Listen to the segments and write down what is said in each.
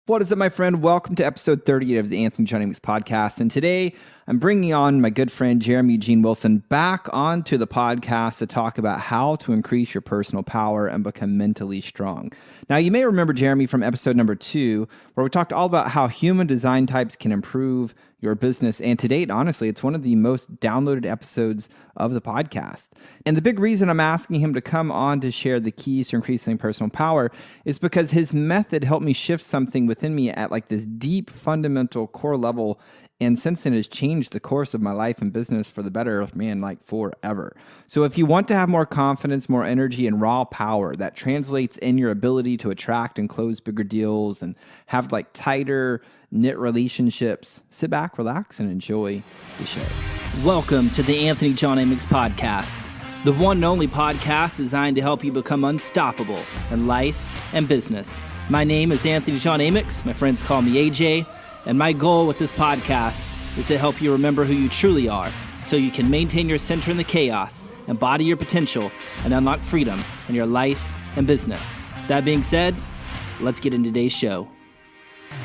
What is up, my friend? Welcome to episode 38 of the Untitled Chapter podcast. And today I'm bringing on my good friend Jaramy Eugene Wilson back onto the podcast to talk about how to increase your personal power and become mentally strong. Now, you may remember Jaramy from episode number 2, where we talked all about how human design types can improve your business. And to date, honestly, it's one of the most downloaded episodes of the podcast. And the big reason I'm asking him to come on to share the keys to increasing personal power is because his method helped me shift something within me at like this deep, fundamental core level. And since then, has changed the course of my life and business for the better, man, like forever. So if you want to have more confidence, more energy, and raw power that translates in your ability to attract and close bigger deals and have like tighter knit relationships, sit back, relax, and enjoy the show. Welcome to the Anthony John Amix podcast, the one and only podcast designed to help you become unstoppable in life and business. My name is Anthony John Amix. My friends call me AJ. And my goal with this podcast is to help you remember who you truly are so you can maintain your center in the chaos, embody your potential, and unlock freedom in your life and business. That being said, let's get into today's show.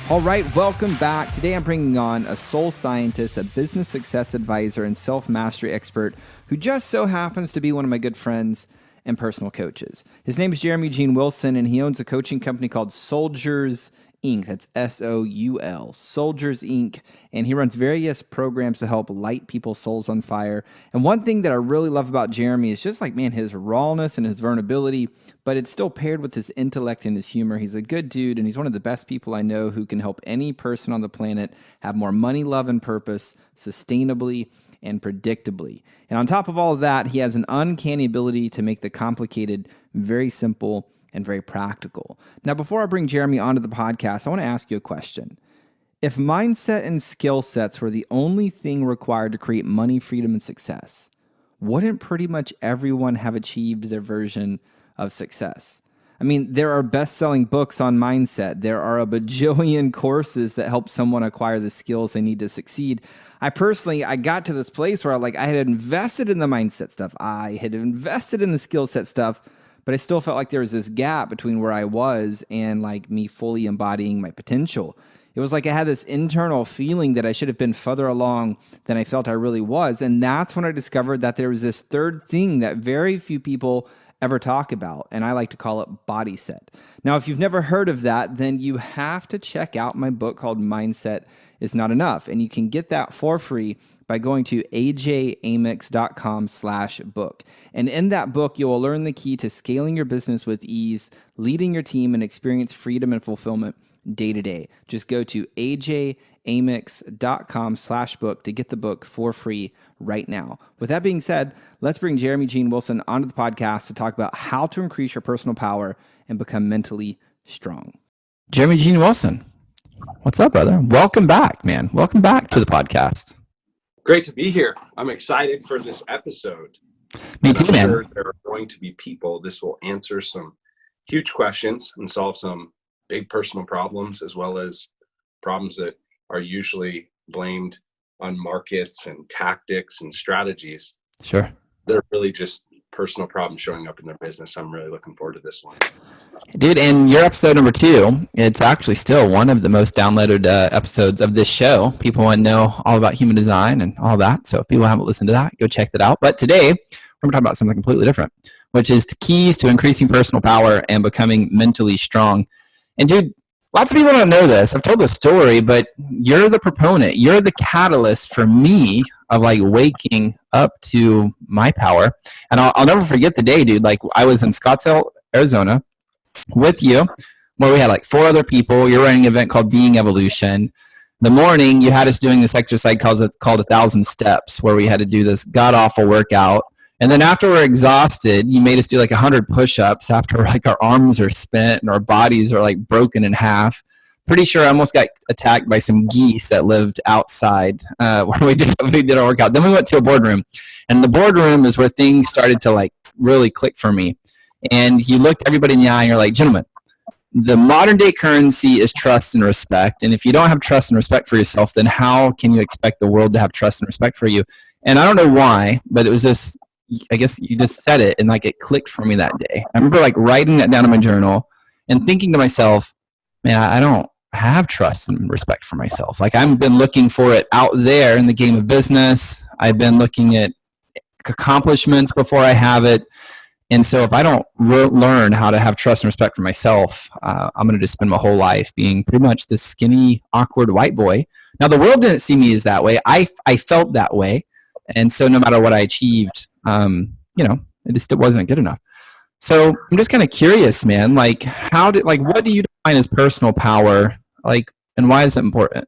All right, welcome back. Today I'm bringing on a soul scientist, a business success advisor, and self-mastery expert who just so happens to be one of my good friends and personal coaches. His name is Jaramy Eugene Wilson, and he owns a coaching company called Soldiers Inc. That's S-O-U-L, Soldiers Inc. And he runs various programs to help light people's souls on fire. And one thing that I really love about Jaramy is just like, man, his rawness and his vulnerability, but it's still paired with his intellect and his humor. He's a good dude, and he's one of the best people I know who can help any person on the planet have more money, love, and purpose sustainably and predictably. And on top of all of that, he has an uncanny ability to make the complicated very simple and very practical. Now, before I bring Jaramy onto the podcast, I want to ask you a question. If mindset and skill sets were the only thing required to create money, freedom, and success, wouldn't pretty much everyone have achieved their version of success? I mean, there are best-selling books on mindset. There are a bajillion courses that help someone acquire the skills they need to succeed. I got to this place where I had invested in the mindset stuff. I had invested in the skill set stuff, but I still felt like there was this gap between where I was and like me fully embodying my potential. It was like I had this internal feeling that I should have been further along than I felt I really was. And that's when I discovered that there was this third thing that very few people ever talk about, and I like to call it body set. Now, if you've never heard of that, then you have to check out my book called Mindset is Not Enough. And you can get that for free by going to ajamix.com/book. And in that book, you will learn the key to scaling your business with ease, leading your team, and experience freedom and fulfillment day to day. Just go to ajamix.com/book to get the book for free right now. With that being said, let's bring Jaramy Eugene Wilson onto the podcast to talk about how to increase your personal power and become mentally strong. Jaramy Eugene Wilson, what's up, brother? Welcome back, man. Welcome back to the podcast. Great to be here. I'm excited for this episode. Me too, man. I'm sure there are going to be people. This will answer some huge questions and solve some big personal problems, as well as problems that are usually blamed on markets and tactics and strategies. Sure. They're really just personal problems showing up in their business. I'm really looking forward to this one. Dude, and your episode number 2, it's actually still one of the most downloaded episodes of this show. People want to know all about human design and all that. So if people haven't listened to that, go check that out. But today, we're talking about something completely different, which is the keys to increasing personal power and becoming mentally strong. And dude, lots of people don't know this. I've told the story, but you're the proponent. You're the catalyst for me of like waking up to my power. And I'll never forget the day, dude. Like I was in Scottsdale, Arizona with you, where we had like 4 other people. You're running an event called Being Evolution. The morning you had us doing this exercise called 1,000 steps, where we had to do this god-awful workout. And then after we're exhausted, you made us do like 100 push-ups after like our arms are spent and our bodies are like broken in half. Pretty sure I almost got attacked by some geese that lived outside where we did our workout. Then we went to a boardroom, and the boardroom is where things started to like really click for me. And you looked everybody in the eye and you're like, gentlemen, the modern day currency is trust and respect. And if you don't have trust and respect for yourself, then how can you expect the world to have trust and respect for you? And I don't know why, but it was just, I guess you just said it and like it clicked for me that day. I remember like writing that down in my journal and thinking to myself, man, I don't have trust and respect for myself. Like I've been looking for it out there in the game of business. I've been looking at accomplishments before I have it. And so if I don't learn how to have trust and respect for myself, I'm going to just spend my whole life being pretty much this skinny, awkward white boy. Now, the world didn't see me as that way. I felt that way. And so no matter what I achieved, it wasn't good enough. So I'm just kind of curious, man, like what do you define as personal power? Like, and why is it important?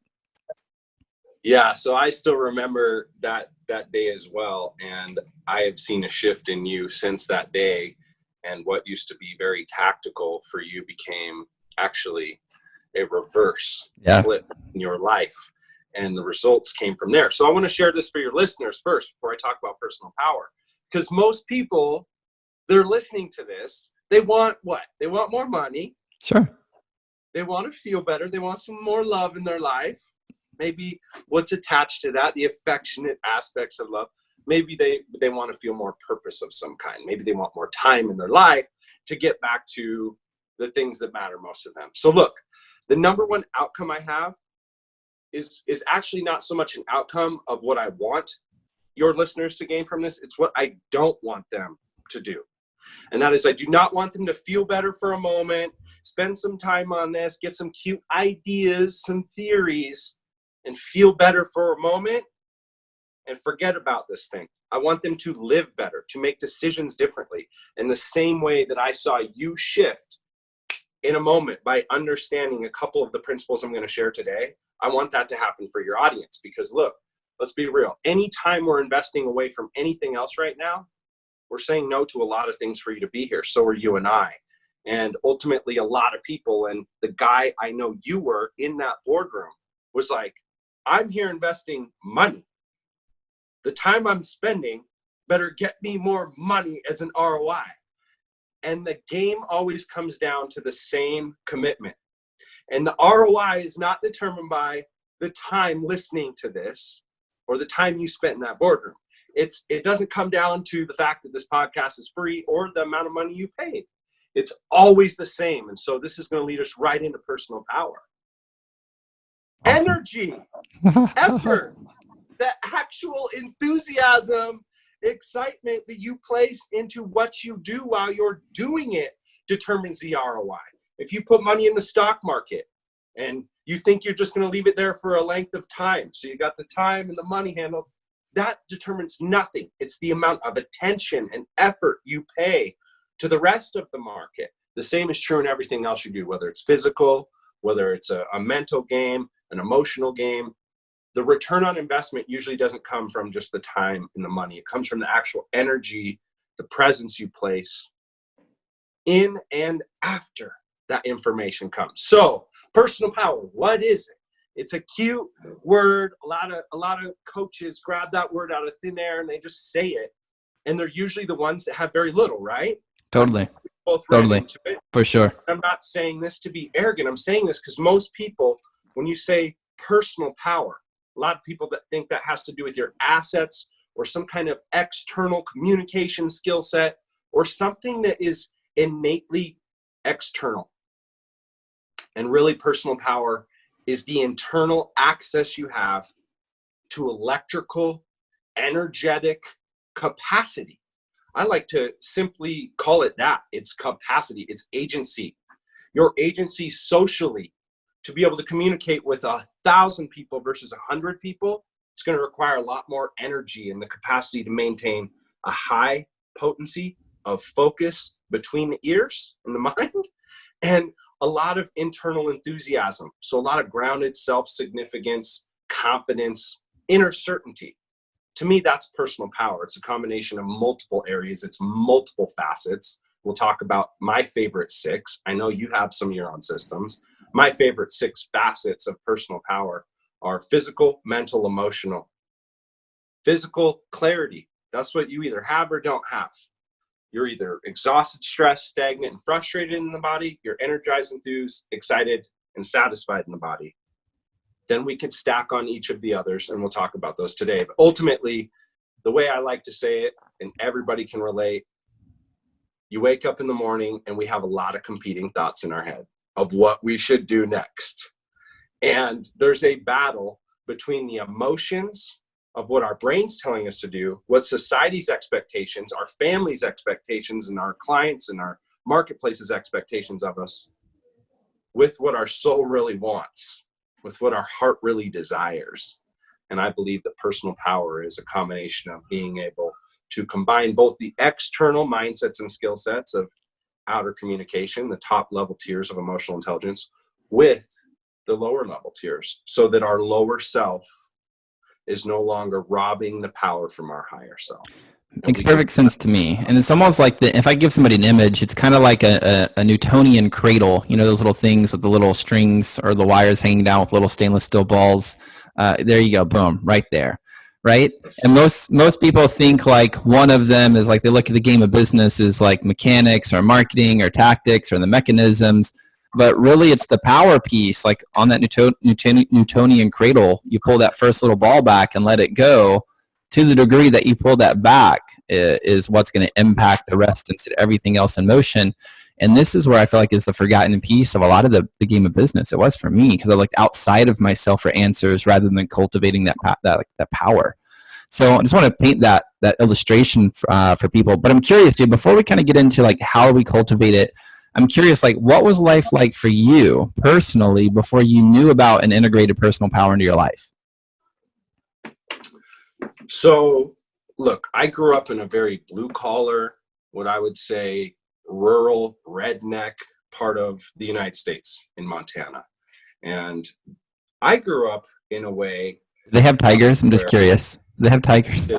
Yeah, so I still remember that day as well, and I have seen a shift in you since that day, and what used to be very tactical for you became actually a reverse flip in your life, and the results came from there. So I want to share this for your listeners first before I talk about personal power, because most people, they're listening to this, they want what? They want more money. Sure. They want to feel better. They want some more love in their life. Maybe what's attached to that, the affectionate aspects of love. Maybe they want to feel more purpose of some kind. Maybe they want more time in their life to get back to the things that matter most to them. So look, the number one outcome I have is actually not so much an outcome of what I want your listeners to gain from this. It's what I don't want them to do. And that is, I do not want them to feel better for a moment, spend some time on this, get some cute ideas, some theories, and feel better for a moment and forget about this thing. I want them to live better, to make decisions differently in the same way that I saw you shift in a moment by understanding a couple of the principles I'm going to share today. I want that to happen for your audience, because look, let's be real. Anytime we're investing away from anything else right now, we're saying no to a lot of things for you to be here. So are you and I. And ultimately, a lot of people, and the guy I know you were in that boardroom was like, I'm here investing money. The time I'm spending better get me more money as an ROI. And the game always comes down to the same commitment. And the ROI is not determined by the time listening to this or the time you spent in that boardroom. It doesn't come down to the fact that this podcast is free or the amount of money you paid. It's always the same. And so this is going to lead us right into personal power. Awesome. Energy, effort, the actual enthusiasm, excitement that you place into what you do while you're doing it determines the ROI. If you put money in the stock market and you think you're just going to leave it there for a length of time, so you got the time and the money handled, that determines nothing. It's the amount of attention and effort you pay to the rest of the market. The same is true in everything else you do, whether it's physical, whether it's a mental game, an emotional game. The return on investment usually doesn't come from just the time and the money. It comes from the actual energy, the presence you place in and after that information comes. So personal power, what is it? It's a cute word. A lot of coaches grab that word out of thin air and they just say it. And they're usually the ones that have very little, right? Totally. Totally. For sure. I'm not saying this to be arrogant. I'm saying this because most people, when you say personal power, a lot of people that think that has to do with your assets or some kind of external communication skill set or something that is innately external. And really, personal power is the internal access you have to electrical, energetic capacity. I like to simply call it that. It's capacity. It's agency. Your agency socially to be able to communicate with 1,000 people versus 100 people, it's going to require a lot more energy and the capacity to maintain a high potency of focus between the ears and the mind and a lot of internal enthusiasm. So a lot of grounded self-significance, confidence, inner certainty. To me, that's personal power. It's a combination of multiple areas. It's multiple facets. We'll talk about my favorite 6. I know you have some of your own systems. My favorite 6 facets of personal power are physical, mental, emotional. Physical clarity. That's what you either have or don't have. You're either exhausted, stressed, stagnant, and frustrated in the body. You're energized, enthused, excited, and satisfied in the body. Then we can stack on each of the others, and we'll talk about those today. But ultimately, the way I like to say it, and everybody can relate, you wake up in the morning and we have a lot of competing thoughts in our head of what we should do next. And there's a battle between the emotions of what our brain's telling us to do, what society's expectations, our family's expectations, and our clients and our marketplace's expectations of us, with what our soul really wants, with what our heart really desires. And I believe that personal power is a combination of being able to combine both the external mindsets and skill sets of outer communication, the top level tiers of emotional intelligence, with the lower level tiers, so that our lower self is no longer robbing the power from our higher self. Makes perfect sense to me. And it's almost like if I give somebody an image, it's kind of like a Newtonian cradle, those little things with the little strings or the wires hanging down with little stainless steel balls. There you go. Boom, right there. Right. And most people think like one of them is like, they look at the game of business as like mechanics or marketing or tactics or the mechanisms. But really, it's the power piece. Like on that Newtonian cradle, you pull that first little ball back and let it go. To the degree that you pull that back is what's going to impact the rest instead of everything else in motion. And this is where I feel like is the forgotten piece of a lot of the game of business. It was for me because I looked outside of myself for answers rather than cultivating that power. So I just want to paint that illustration for people. But I'm curious, dude, before we kind of get into like how we cultivate it, I'm curious, like, what was life like for you personally before you knew about an integrated personal power into your life? So, look, I grew up in a very blue collar, what I would say rural, redneck part of the United States in Montana. And I grew up in a way. Do they have tigers? I'm just curious. Do they have tigers? Do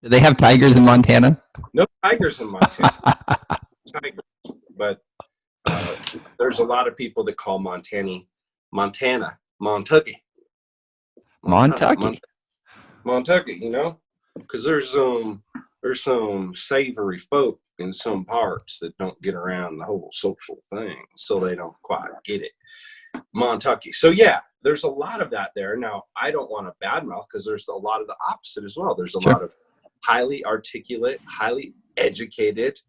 they have tigers in Montana? No tigers in Montana. Tigers. But there's a lot of people that call Montucky. Montucky, because there's some savory folk in some parts that don't get around the whole social thing, so they don't quite get it. Montucky. So yeah, there's a lot of that there. Now, I don't want to badmouth because there's a lot of the opposite as well. There's a lot of highly articulate, highly educated,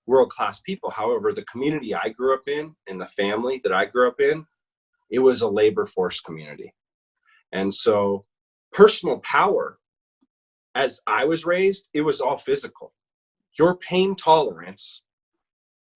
world-class people. However, the community I grew up in and the family that I grew up in, it was a labor force community. And so personal power, as I was raised, it was all physical. Your pain tolerance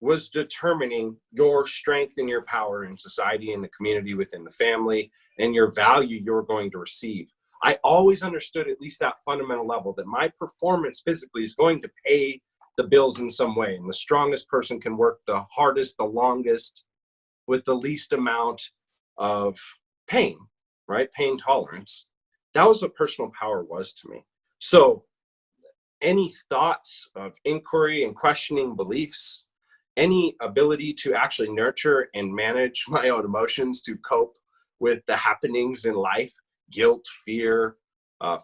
was determining your strength and your power in society, in the community, within the family, and your value you're going to receive. I always understood at least that fundamental level that my performance physically is going to pay the bills in some way. And the strongest person can work the hardest, the longest, with the least amount of pain, right? Pain tolerance. That was what personal power was to me. So any thoughts of inquiry and questioning beliefs, any ability to actually nurture and manage my own emotions to cope with the happenings in life, guilt, fear,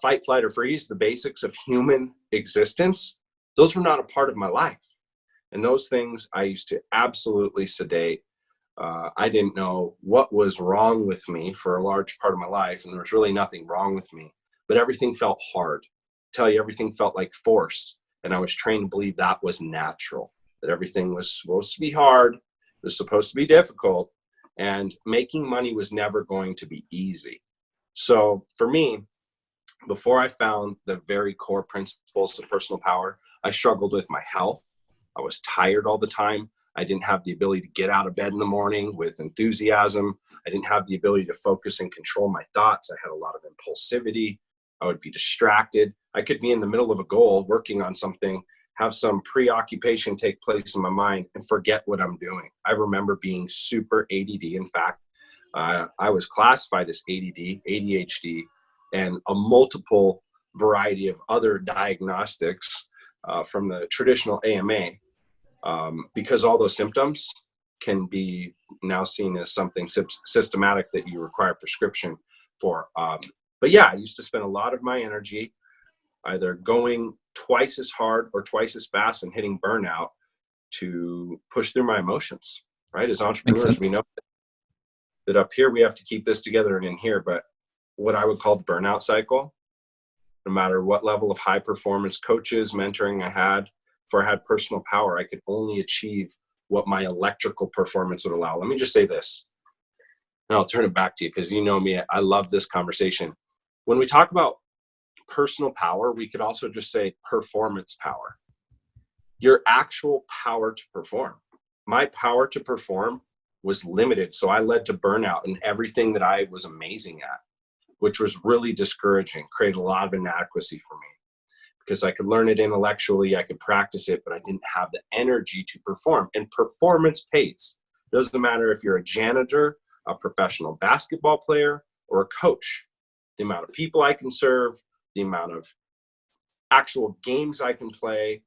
fight, flight, or freeze, the basics of human existence, those were not a part of my life. And those things I used to absolutely sedate. I didn't know what was wrong with me for a large part of my life, and there was really nothing wrong with me, but everything felt hard. I tell you, everything felt like forced, and I was trained to believe that was natural, that everything was supposed to be hard, it was supposed to be difficult, and making money was never going to be easy. So for me, before I found the very core principles of personal power, I struggled with my health. I was tired all the time. I didn't have the ability to get out of bed in the morning with enthusiasm. I didn't have the ability to focus and control my thoughts. I had a lot of impulsivity. I would be distracted. I could be in the middle of a goal, working on something, have some preoccupation take place in my mind and forget what I'm doing. I remember being super ADD. In fact, I was classified as ADD, ADHD, and a multiple variety of other diagnostics from the traditional AMA, because all those symptoms can be now seen as something systematic that you require prescription for. But yeah, I used to spend a lot of my energy either going twice as hard or twice as fast and hitting burnout to push through my emotions, right? As entrepreneurs, we know that up here we have to keep this together and in here, but what I would call the burnout cycle, no matter what level of high performance coaches, mentoring I had, before I had personal power, I could only achieve what my electrical performance would allow. Let me just say this. And I'll turn it back to you because you know me, I love this conversation. When we talk about personal power, we could also just say performance power. Your actual power to perform. My power to perform was limited. So I led to burnout in everything that I was amazing at, which was really discouraging, created a lot of inadequacy for me because I could learn it intellectually, I could practice it, but I didn't have the energy to perform. And performance pays. Doesn't matter if you're a janitor, a professional basketball player, or a coach. The amount of people I can serve, the amount of actual games I can play,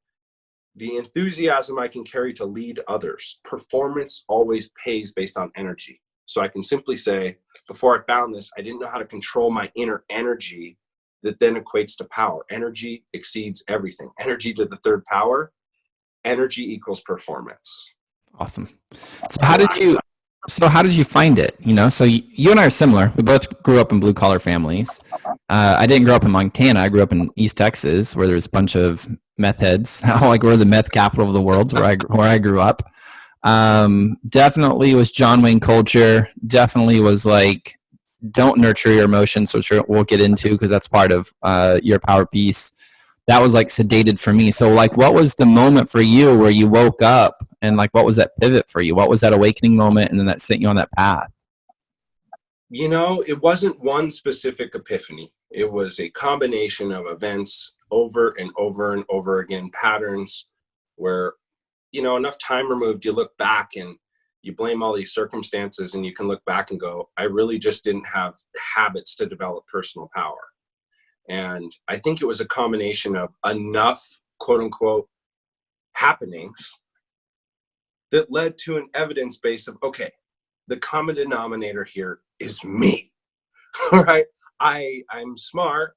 the enthusiasm I can carry to lead others. Performance always pays based on energy. So I can simply say, before I found this, I didn't know how to control my inner energy that then equates to power. Energy exceeds everything. Energy to the third power, energy equals performance. Awesome. So how did you find it? So you and I are similar. We both grew up in blue collar families. I didn't grow up in Montana. I grew up in East Texas, where there's a bunch of meth heads. Like we're the meth capital of the world, where I grew up. Definitely was John Wayne culture. Definitely was like, don't nurture your emotions, which we'll get into because that's part of your power piece. That was like sedated for me. So like, what was the moment for you where you woke up and like, what was that pivot for you? What was that awakening moment? And then that sent you on that path? It wasn't one specific epiphany. It was a combination of events over and over and over again, patterns where, enough time removed, you look back and you blame all these circumstances and you can look back and go, I really just didn't have habits to develop personal power. And I think it was a combination of enough, quote unquote, happenings that led to an evidence base of, okay, the common denominator here is me. All right. I'm smart.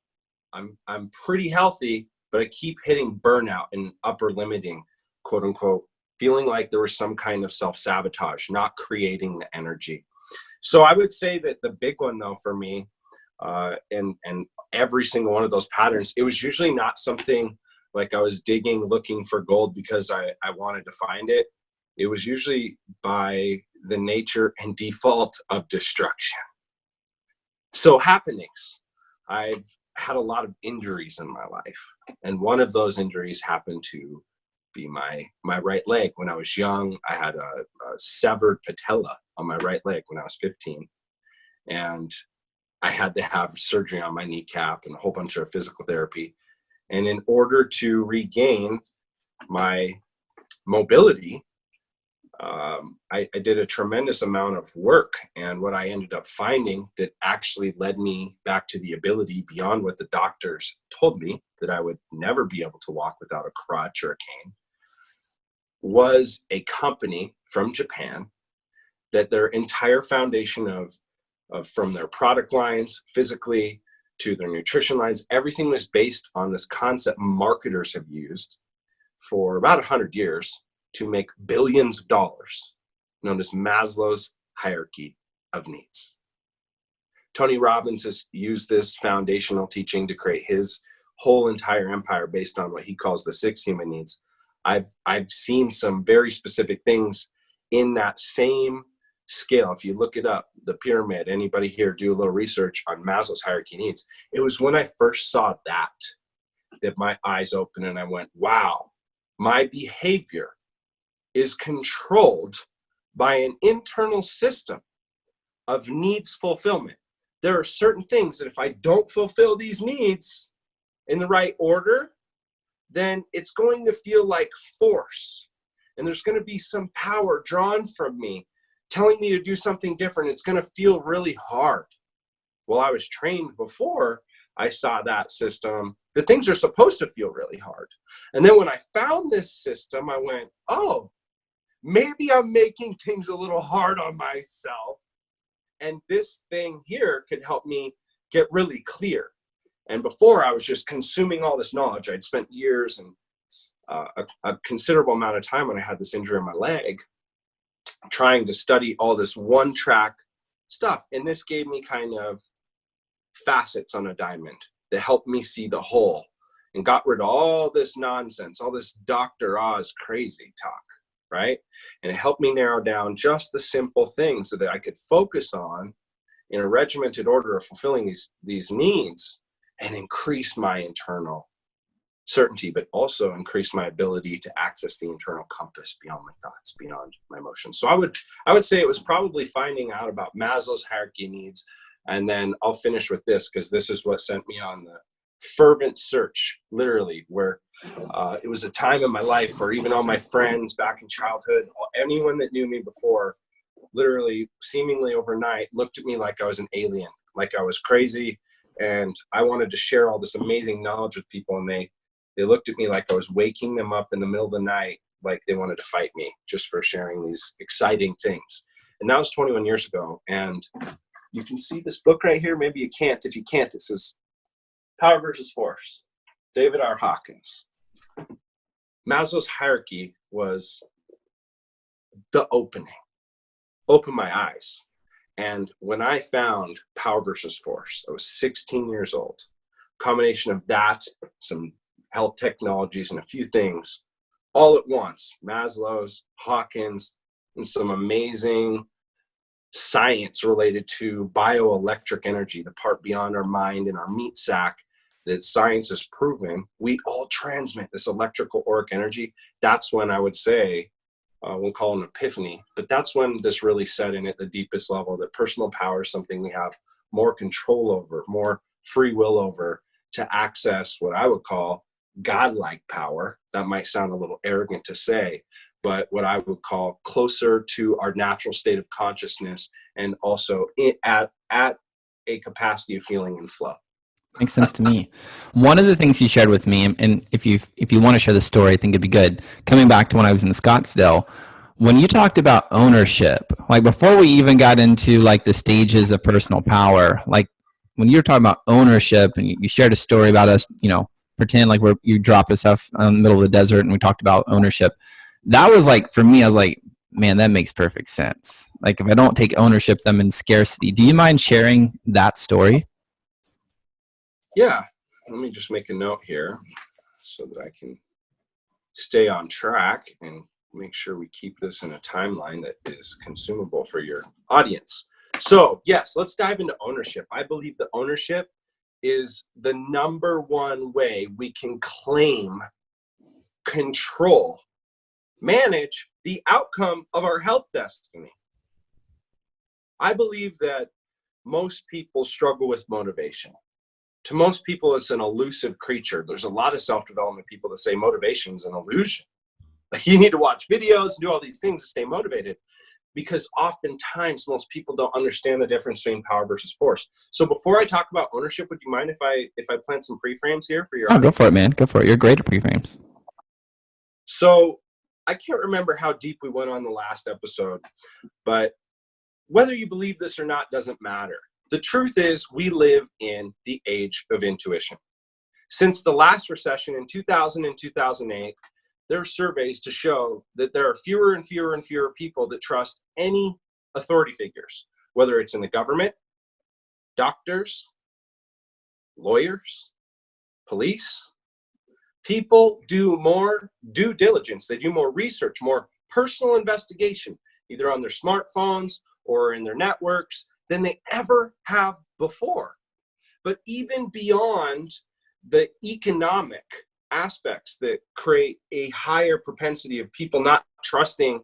I'm pretty healthy, but I keep hitting burnout and upper limiting, quote unquote, feeling like there was some kind of self-sabotage, not creating the energy. So I would say that the big one though for me, and every single one of those patterns, it was usually not something like I was digging, looking for gold because I wanted to find it. It was usually by the nature and default of destruction. So happenings. I've had a lot of injuries in my life. And one of those injuries happened to be my right leg. When I was young, I had a severed patella on my right leg when I was 15. And I had to have surgery on my kneecap and a whole bunch of physical therapy. And in order to regain my mobility, I did a tremendous amount of work. And what I ended up finding that actually led me back to the ability beyond what the doctors told me, that I would never be able to walk without a crutch or a cane, was a company from Japan that their entire foundation of from their product lines, physically, to their nutrition lines, everything was based on this concept marketers have used for about 100 years to make billions of dollars, known as Maslow's hierarchy of needs. Tony Robbins has used this foundational teaching to create his whole entire empire based on what he calls the 6 human needs. I've seen some very specific things in that same scale. If you look it up, the pyramid, anybody here do a little research on Maslow's hierarchy of needs. It was when I first saw that my eyes opened and I went, wow, my behavior is controlled by an internal system of needs fulfillment. There are certain things that if I don't fulfill these needs in the right order, then it's going to feel like force. And there's going to be some power drawn from me, telling me to do something different. It's going to feel really hard. Well, I was trained before I saw that system that things are supposed to feel really hard. And then when I found this system, I went, oh, maybe I'm making things a little hard on myself. And this thing here could help me get really clear. And before, I was just consuming all this knowledge. I'd spent years and a considerable amount of time when I had this injury in my leg, trying to study all this one track stuff. And this gave me kind of facets on a diamond that helped me see the whole and got rid of all this nonsense, all this Dr. Oz crazy talk, right? And it helped me narrow down just the simple things so that I could focus on in a regimented order of fulfilling these needs and increase my internal certainty, but also increase my ability to access the internal compass beyond my thoughts, beyond my emotions. So I would say it was probably finding out about Maslow's hierarchy of needs. And then I'll finish with this, because this is what sent me on the fervent search, literally, where it was a time in my life where even all my friends back in childhood, anyone that knew me before, literally seemingly overnight looked at me like I was an alien, like I was crazy. And I wanted to share all this amazing knowledge with people. And they looked at me like I was waking them up in the middle of the night, like they wanted to fight me just for sharing these exciting things. And that was 21 years ago. And you can see this book right here. Maybe you can't. If you can't, it says Power versus Force, David R. Hawkins. Maslow's hierarchy was the opened my eyes. And when I found Power versus Force, I was 16 years old. Combination of that, some health technologies, and a few things all at once, Maslow's, Hawkins, and some amazing science related to bioelectric energy, the part beyond our mind and our meat sac that science has proven we all transmit this electrical auric energy. That's when I would say, we'll call it an epiphany, but that's when this really set in at the deepest level, that personal power is something we have more control over, more free will over, to access what I would call godlike power. That might sound a little arrogant to say, but what I would call closer to our natural state of consciousness, and also at a capacity of feeling and flow. Makes sense to me. One of the things you shared with me, and if you want to share the story, I think it'd be good. Coming back to when I was in Scottsdale, when you talked about ownership, like before we even got into like the stages of personal power, like when you were talking about ownership, and you shared a story about us, pretend like you dropped us off in the middle of the desert, and we talked about ownership. That was like, for me, I was like, man, that makes perfect sense. Like if I don't take ownership, then I'm in scarcity. Do you mind sharing that story? Yeah, let me just make a note here so that I can stay on track and make sure we keep this in a timeline that is consumable for your audience. So yes, let's dive into ownership. I believe that ownership is the number one way we can claim, control, manage the outcome of our health destiny. I believe that most people struggle with motivation. To most people, it's an elusive creature. There's a lot of self-development people that say motivation is an illusion. You need to watch videos and do all these things to stay motivated, because oftentimes most people don't understand the difference between power versus force. So before I talk about ownership, would you mind if I plant some pre-frames here for your audience? Go for it, man. Go for it. You're great at pre-frames. So I can't remember how deep we went on the last episode, but whether you believe this or not doesn't matter. The truth is, we live in the age of intuition. Since the last recession in 2000 and 2008, there are surveys to show that there are fewer and fewer and fewer people that trust any authority figures, whether it's in the government, doctors, lawyers, police. People do more due diligence. They do more research, more personal investigation, either on their smartphones or in their networks, than they ever have before. But even beyond the economic aspects that create a higher propensity of people not trusting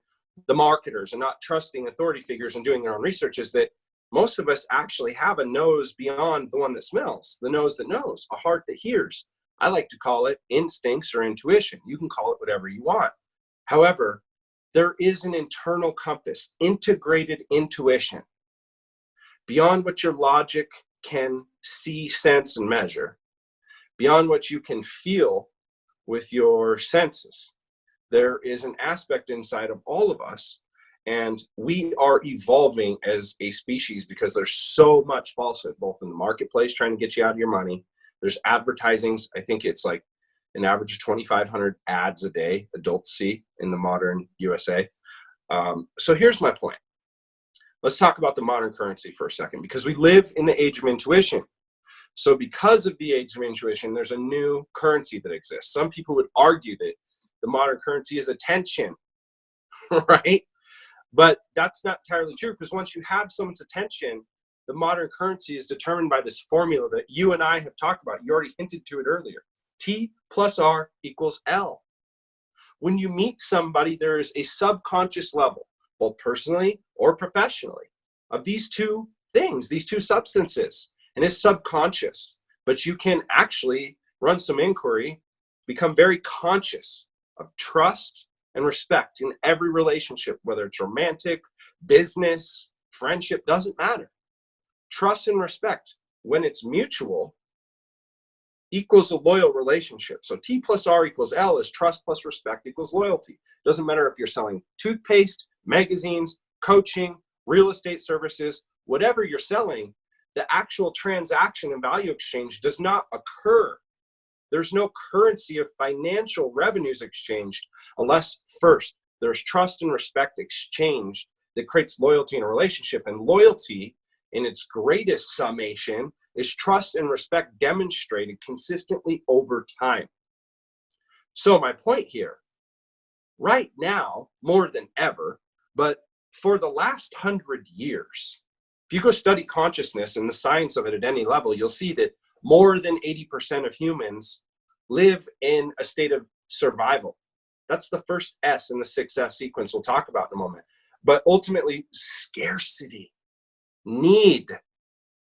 the marketers and not trusting authority figures and doing their own research, is that most of us actually have a nose beyond the one that smells, the nose that knows, a heart that hears. I like to call it instincts or intuition. You can call it whatever you want. However, there is an internal compass, integrated intuition, beyond what your logic can see, sense, and measure, beyond what you can feel with your senses. There is an aspect inside of all of us, and we are evolving as a species because there's so much falsehood, both in the marketplace trying to get you out of your money. There's advertisings. I think it's like an average of 2,500 ads a day adults see in the modern USA. So here's my point. Let's talk about the modern currency for a second, because we live in the age of intuition. So because of the age of intuition, there's a new currency that exists. Some people would argue that the modern currency is attention, right? But that's not entirely true, because once you have someone's attention, the modern currency is determined by this formula that you and I have talked about. You already hinted to it earlier. T plus R equals L. When you meet somebody, there is a subconscious level, both personally or professionally, of these two things, these two substances, and it's subconscious. But you can actually run some inquiry, become very conscious of trust and respect in every relationship, whether it's romantic, business, friendship, doesn't matter. Trust and respect, when it's mutual, equals a loyal relationship. So T plus R equals L is trust plus respect equals loyalty. Doesn't matter if you're selling toothpaste, magazines, coaching, real estate services, whatever you're selling, the actual transaction and value exchange does not occur. There's no currency of financial revenues exchanged unless first there's trust and respect exchanged that creates loyalty in a relationship. And loyalty, in its greatest summation, is trust and respect demonstrated consistently over time. So my point here, right now, more than ever, but for the last 100 years, if you go study consciousness and the science of it at any level, you'll see that more than 80% of humans live in a state of survival. That's the first S in the 6S sequence we'll talk about in a moment. But ultimately, scarcity, need,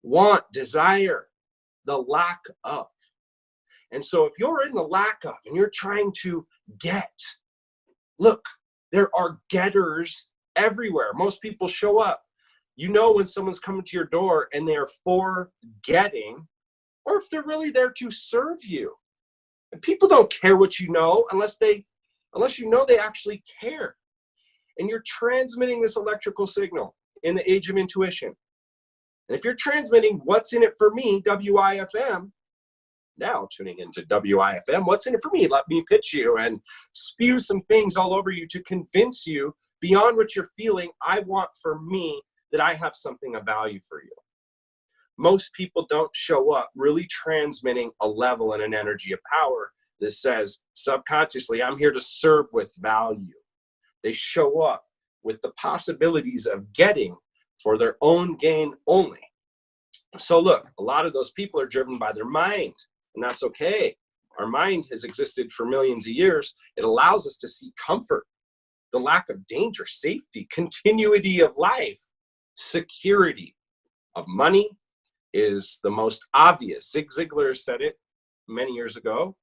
want, desire, the lack of. And so if you're in the lack of and you're trying to get, look, there are getters everywhere. Most people show up. You know when someone's coming to your door and they're for getting, or if they're really there to serve you. And people don't care what you know unless you know they actually care. And you're transmitting this electrical signal in the age of intuition. And if you're transmitting what's in it for me, WIFM, now tuning into WIFM, what's in it for me? Let me pitch you and spew some things all over you to convince you beyond what you're feeling, I want for me that I have something of value for you. Most people don't show up really transmitting a level and an energy of power that says subconsciously, I'm here to serve with value. They show up with the possibilities of getting for their own gain only. So look, a lot of those people are driven by their mind, and that's okay. Our mind has existed for millions of years. It allows us to see comfort, the lack of danger, safety, continuity of life, security of money is the most obvious. Zig Ziglar said it many years ago.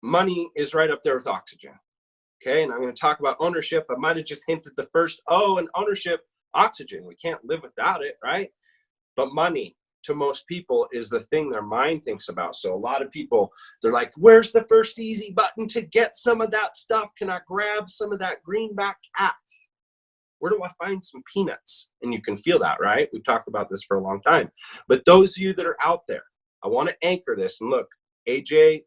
Money is right up there with oxygen. Okay, and I'm going to talk about ownership. I might have just hinted the first, and ownership, oxygen. We can't live without it, right? But money, to most people, is the thing their mind thinks about. So a lot of people, they're like, where's the first easy button to get some of that stuff? Can I grab some of that greenback cash? Where do I find some peanuts? And you can feel that, right? We've talked about this for a long time. But those of you that are out there, I want to anchor this. And look, AJ,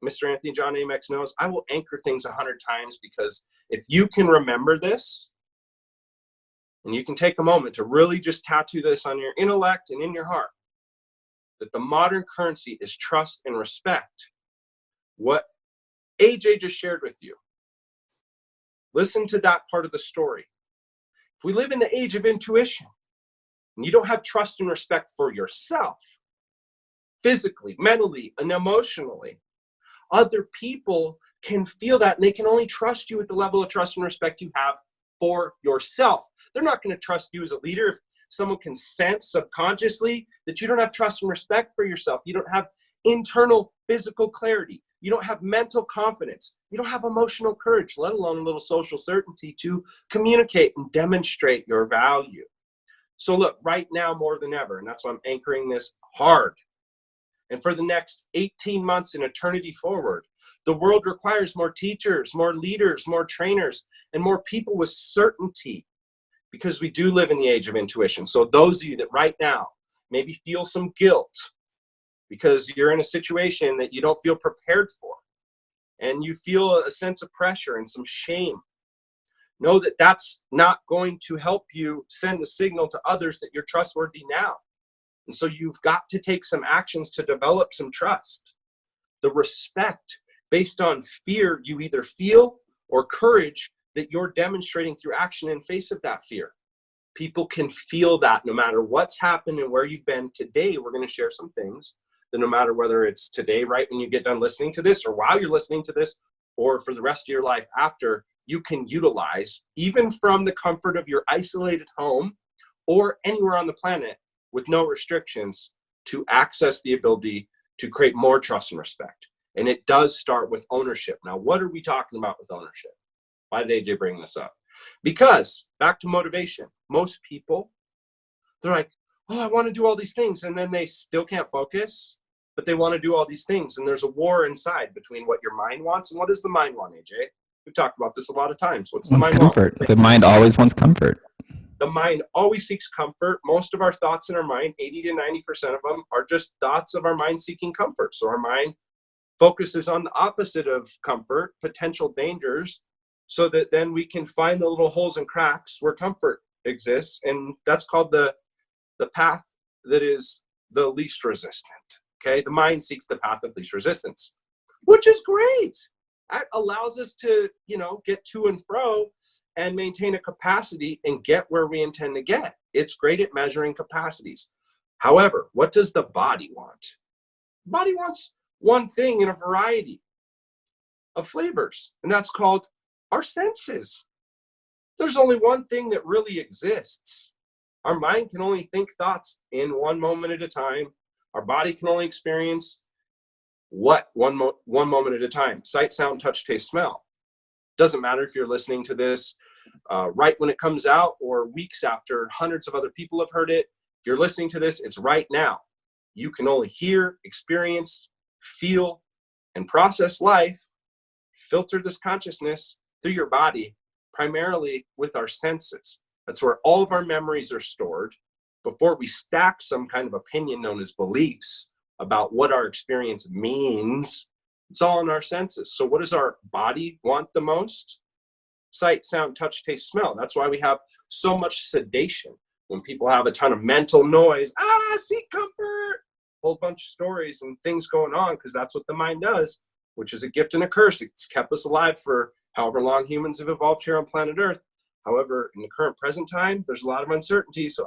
Mr. Anthony John Amex knows I will anchor things 100 times, because if you can remember this, and you can take a moment to really just tattoo this on your intellect and in your heart, that the modern currency is trust and respect. What AJ just shared with you, listen to that part of the story. If we live in the age of intuition, and you don't have trust and respect for yourself, physically, mentally, and emotionally, other people can feel that, and they can only trust you at the level of trust and respect you have for yourself. They're not going to trust you as a leader if someone can sense subconsciously that you don't have trust and respect for yourself. You don't have internal physical clarity. You don't have mental confidence. You don't have emotional courage, let alone a little social certainty to communicate and demonstrate your value. So look, right now more than ever, and that's why I'm anchoring this hard, and for the next 18 months and eternity forward, the world requires more teachers, more leaders, more trainers, and more people with certainty, because we do live in the age of intuition. So those of you that right now maybe feel some guilt because you're in a situation that you don't feel prepared for, and you feel a sense of pressure and some shame, know that that's not going to help you send a signal to others that you're trustworthy now. And so you've got to take some actions to develop some trust. The respect based on fear you either feel, or courage that you're demonstrating through action in face of that fear. People can feel that no matter what's happened and where you've been. Today, we're going to share some things that no matter whether it's today, right when you get done listening to this, or while you're listening to this, or for the rest of your life after, you can utilize even from the comfort of your isolated home or anywhere on the planet with no restrictions to access the ability to create more trust and respect. And it does start with ownership. Now, what are we talking about with ownership? Why did AJ bring this up? Because back to motivation, most people, they're like, oh, I want to do all these things. And then they still can't focus, but they want to do all these things. And there's a war inside between what your mind wants and what does the mind want, AJ? We've talked about this a lot of times. What's the mind comfort. want? The mind always wants comfort. The mind always seeks comfort. Most of our thoughts in our mind, 80 to 90% of them, are just thoughts of our mind seeking comfort. So our mind focuses on the opposite of comfort, potential dangers, so that then we can find the little holes and cracks where comfort exists. And that's called the path that is the least resistant. Okay. The mind seeks the path of least resistance, which is great. That allows us to, get to and fro and maintain a capacity and get where we intend to get. It's great at measuring capacities. However, what does the body want? The body wants one thing in a variety of flavors, and that's called our senses. There's only one thing that really exists. Our mind can only think thoughts in one moment at a time. Our body can only experience one moment at a time. Sight, sound, touch, taste, smell. Doesn't matter if you're listening to this right when it comes out or weeks after hundreds of other people have heard it. If you're listening to this, it's right now. You can only hear, experience, feel, and process life, filter this consciousness through your body, primarily with our senses. That's where all of our memories are stored before we stack some kind of opinion known as beliefs about what our experience means. It's all in our senses. So what does our body want the most? Sight, sound, touch, taste, smell. That's why we have so much sedation when people have a ton of mental noise. Seek comfort. Whole bunch of stories and things going on, because that's what the mind does, which is a gift and a curse. It's kept us alive for however long humans have evolved here on planet Earth. However, in the current present time, there's a lot of uncertainty. So,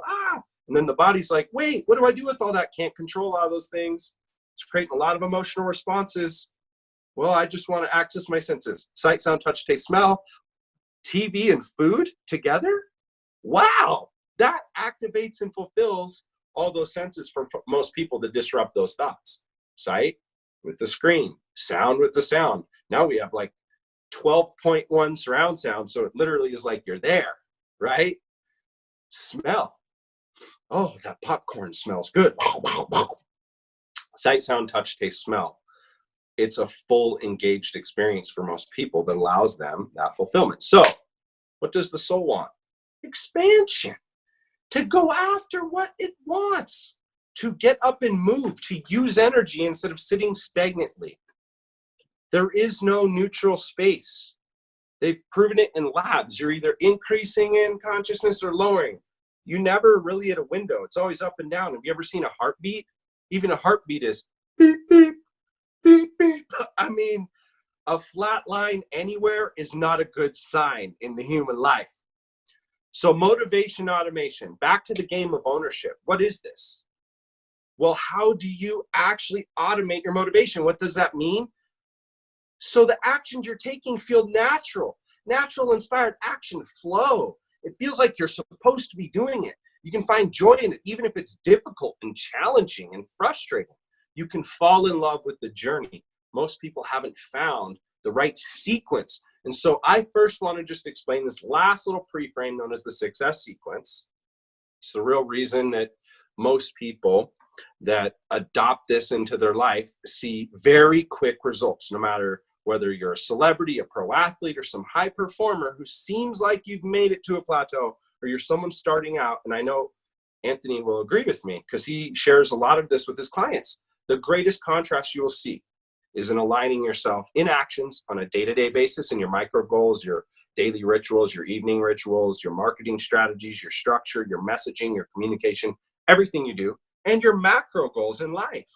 and then the body's like, wait, what do I do with all that? Can't control all those things. It's creating a lot of emotional responses. Well, I just want to access my senses. Sight, sound, touch, taste, smell, TV and food together. Wow. That activates and fulfills all those senses for most people that disrupt those thoughts. Sight with the screen, sound with the sound. Now we have like 12.1 surround sound. So it literally is like you're there, right? Smell. Oh, that popcorn smells good. Sight, sound, touch, taste, smell. It's a full engaged experience for most people that allows them that fulfillment. So what does the soul want? Expansion. To go after what it wants. To get up and move. To use energy instead of sitting stagnantly. There is no neutral space. They've proven it in labs. You're either increasing in consciousness or lowering. You never really at a window. It's always up and down. Have you ever seen a heartbeat? Even a heartbeat is beep, beep, beep, beep. I mean, a flat line anywhere is not a good sign in the human life. So motivation automation, back to the game of ownership. What is this? Well, how do you actually automate your motivation? What does that mean? So the actions you're taking feel natural inspired action flow. It feels like you're supposed to be doing it. You can find joy in it, even if it's difficult and challenging and frustrating. You can fall in love with the journey. Most people haven't found the right sequence. And so I first want to just explain this last little pre-frame known as the success sequence. It's the real reason that most people that adopt this into their life see very quick results, no matter whether you're a celebrity, a pro athlete, or some high performer who seems like you've made it to a plateau, or you're someone starting out. And I know Anthony will agree with me because he shares a lot of this with his clients. The greatest contrast you will see is in aligning yourself in actions on a day-to-day basis in your micro goals, your daily rituals, your evening rituals, your marketing strategies, your structure, your messaging, your communication, everything you do, and your macro goals in life.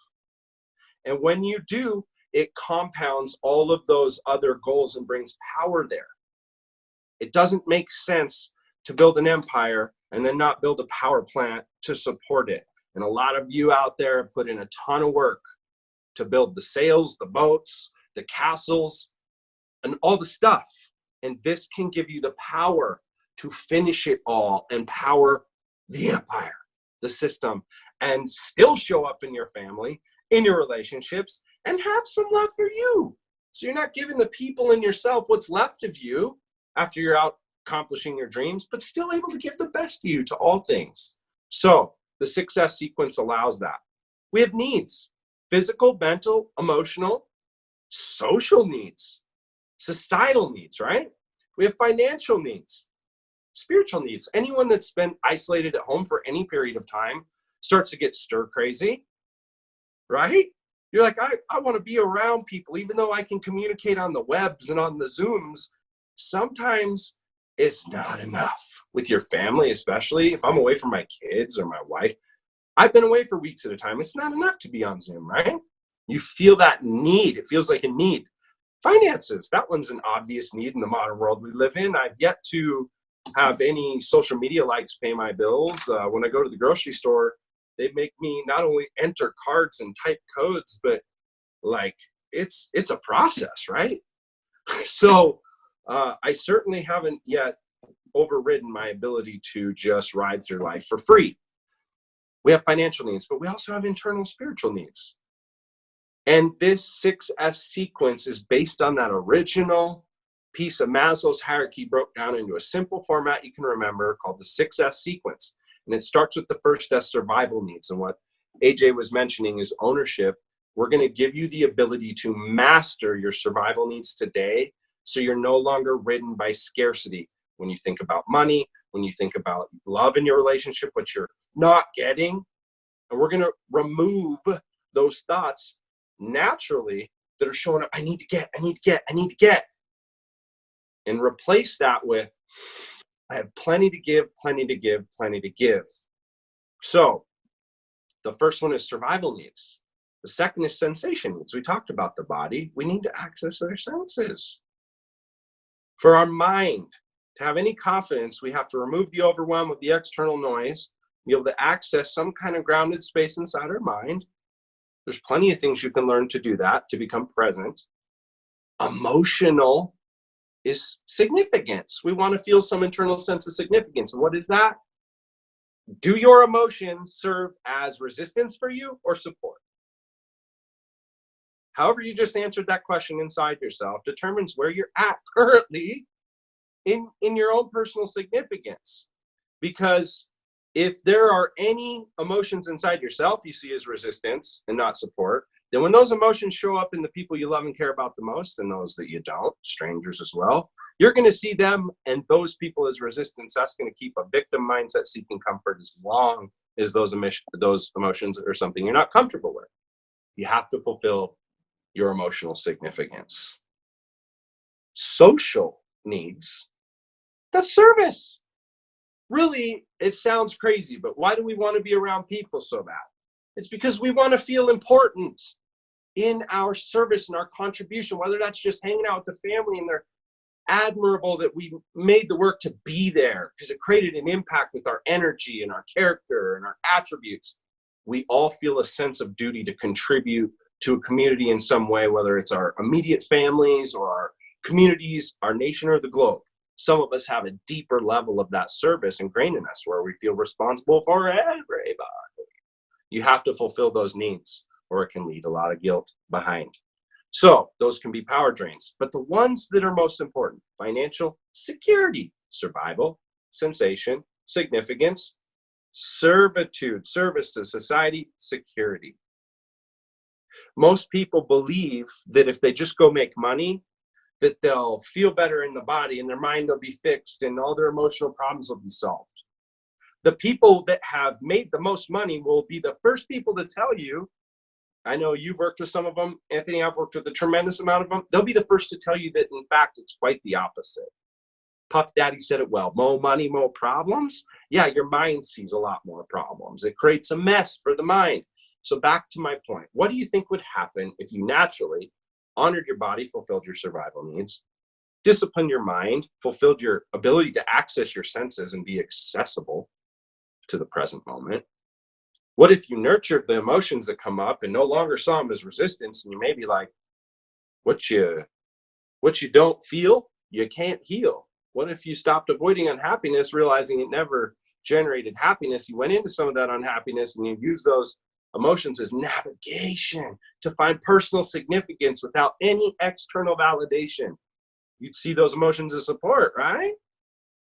And when you do, it compounds all of those other goals and brings power there. It doesn't make sense to build an empire and then not build a power plant to support it. And a lot of you out there put in a ton of work to build the sails, the boats, the castles, and all the stuff. And this can give you the power to finish it all and power the empire, the system, and still show up in your family, in your relationships, and have some love for you. So you're not giving the people in yourself what's left of you after you're out accomplishing your dreams, but still able to give the best of you to all things. So the success sequence allows that. We have needs: physical, mental, emotional, social needs, societal needs, right? We have financial needs, spiritual needs. Anyone that's been isolated at home for any period of time starts to get stir crazy, right? You're like, I want to be around people, even though I can communicate on the webs and on the Zooms. Sometimes it's not enough with your family, especially if I'm away from my kids or my wife. I've been away for weeks at a time. It's not enough to be on Zoom, right? You feel that need. It feels like a need. Finances, that one's an obvious need in the modern world we live in. I've yet to have any social media likes pay my bills. When I go to the grocery store, they make me not only enter cards and type codes, but like it's a process, right? So I certainly haven't yet overridden my ability to just ride through life for free. We have financial needs, but we also have internal spiritual needs. And this 6S sequence is based on that original piece of Maslow's hierarchy broke down into a simple format you can remember called the 6S sequence. And it starts with the first S, survival needs. And what AJ was mentioning is ownership. We're going to give you the ability to master your survival needs today, so you're no longer ridden by scarcity. When you think about money, when you think about love in your relationship, what you're not getting, and we're going to remove those thoughts naturally that are showing up, I need to get, I need to get, I need to get. And replace that with, I have plenty to give, plenty to give, plenty to give. So the first one is survival needs. The second is sensation needs. We talked about the body. We need to access our senses. For our mind to have any confidence, we have to remove the overwhelm of the external noise, be able to access some kind of grounded space inside our mind. There's plenty of things you can learn to do that, to become present. Emotional is significance. We want to feel some internal sense of significance. And what is that? Do your emotions serve as resistance for you or support? However you just answered that question inside yourself determines where you're at currently in your own personal significance. Because if there are any emotions inside yourself you see as resistance and not support, then when those emotions show up in the people you love and care about the most, and those that you don't, strangers as well, you're going to see them and those people as resistance. That's going to keep a victim mindset seeking comfort as long as those emotions are something you're not comfortable with. You have to fulfill your emotional significance. Social needs, that's service. Really, it sounds crazy, but why do we want to be around people so bad? It's because we want to feel important in our service and our contribution, whether that's just hanging out with the family and they're admirable that we made the work to be there because it created an impact with our energy and our character and our attributes. We all feel a sense of duty to contribute to a community in some way, whether it's our immediate families or our communities, our nation, or the globe. Some of us have a deeper level of that service ingrained in us where we feel responsible for everybody. You have to fulfill those needs, or it can leave a lot of guilt behind. So those can be power drains, but the ones that are most important: financial security, survival, sensation, significance, servitude, service to society, security. Most people believe that if they just go make money, that they'll feel better in the body and their mind will be fixed and all their emotional problems will be solved. The people that have made the most money will be the first people to tell you, I know you've worked with some of them, Anthony, I've worked with a tremendous amount of them. They'll be the first to tell you that, in fact, it's quite the opposite. Puff Daddy said it well: more money, more problems. Yeah, your mind sees a lot more problems. It creates a mess for the mind. So back to my point, what do you think would happen if you naturally honored your body, fulfilled your survival needs, disciplined your mind, fulfilled your ability to access your senses and be accessible, to the present moment? What if you nurtured the emotions that come up and no longer saw them as resistance, and you may be like, what you don't feel, you can't heal? What if you stopped avoiding unhappiness, realizing it never generated happiness? You went into some of that unhappiness and you used those emotions as navigation to find personal significance without any external validation. You'd see those emotions as support, right?